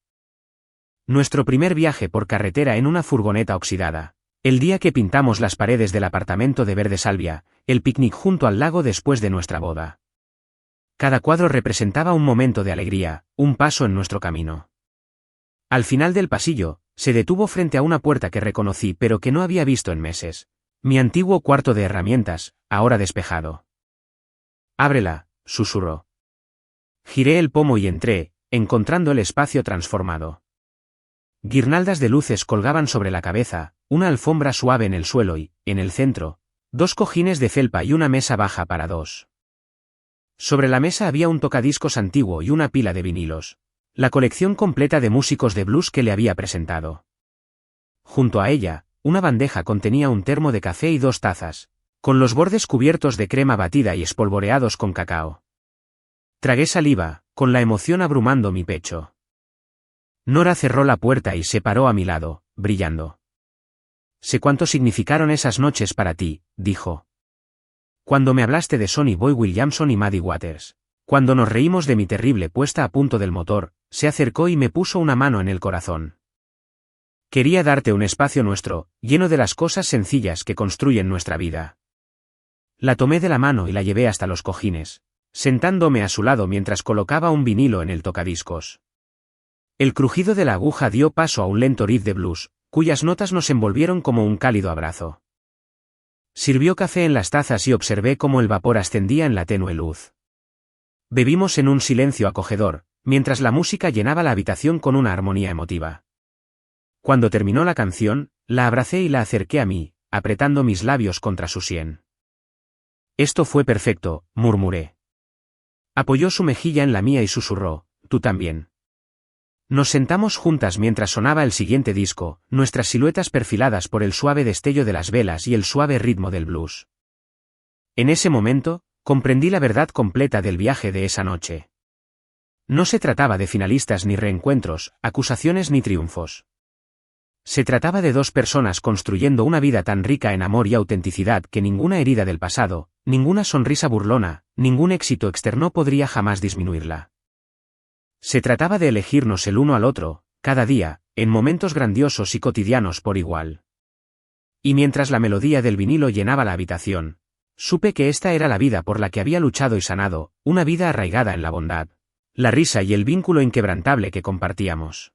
Nuestro primer viaje por carretera en una furgoneta oxidada, el día que pintamos las paredes del apartamento de verde salvia, el picnic junto al lago después de nuestra boda. Cada cuadro representaba un momento de alegría, un paso en nuestro camino. Al final del pasillo, se detuvo frente a una puerta que reconocí pero que no había visto en meses. Mi antiguo cuarto de herramientas, ahora despejado. Ábrela, susurró. Giré el pomo y entré, encontrando el espacio transformado. Guirnaldas de luces colgaban sobre la cabeza, una alfombra suave en el suelo y, en el centro, 2 cojines de felpa y una mesa baja para 2. Sobre la mesa había un tocadiscos antiguo y una pila de vinilos, la colección completa de músicos de blues que le había presentado. Junto a ella, una bandeja contenía un termo de café y 2 tazas, con los bordes cubiertos de crema batida y espolvoreados con cacao. Tragué saliva, con la emoción abrumando mi pecho. Nora cerró la puerta y se paró a mi lado, brillando. Sé cuánto significaron esas noches para ti, dijo. Cuando me hablaste de Sonny Boy Williamson y Maddie Waters. Cuando nos reímos de mi terrible puesta a punto del motor, se acercó y me puso una mano en el corazón. Quería darte un espacio nuestro, lleno de las cosas sencillas que construyen nuestra vida. La tomé de la mano y la llevé hasta los cojines, sentándome a su lado mientras colocaba un vinilo en el tocadiscos. El crujido de la aguja dio paso a un lento riff de blues, cuyas notas nos envolvieron como un cálido abrazo. Sirvió café en las tazas y observé cómo el vapor ascendía en la tenue luz. Bebimos en un silencio acogedor, mientras la música llenaba la habitación con una armonía emotiva. Cuando terminó la canción, la abracé y la acerqué a mí, apretando mis labios contra su sien. Esto fue perfecto, murmuré. Apoyó su mejilla en la mía y susurró, tú también. Nos sentamos juntas mientras sonaba el siguiente disco, nuestras siluetas perfiladas por el suave destello de las velas y el suave ritmo del blues. En ese momento, comprendí la verdad completa del viaje de esa noche. No se trataba de finalistas ni reencuentros, acusaciones ni triunfos. Se trataba de dos personas construyendo una vida tan rica en amor y autenticidad que ninguna herida del pasado, ninguna sonrisa burlona, ningún éxito externo podría jamás disminuirla. Se trataba de elegirnos el uno al otro, cada día, en momentos grandiosos y cotidianos por igual. Y mientras la melodía del vinilo llenaba la habitación, supe que esta era la vida por la que había luchado y sanado, una vida arraigada en la bondad, la risa y el vínculo inquebrantable que compartíamos.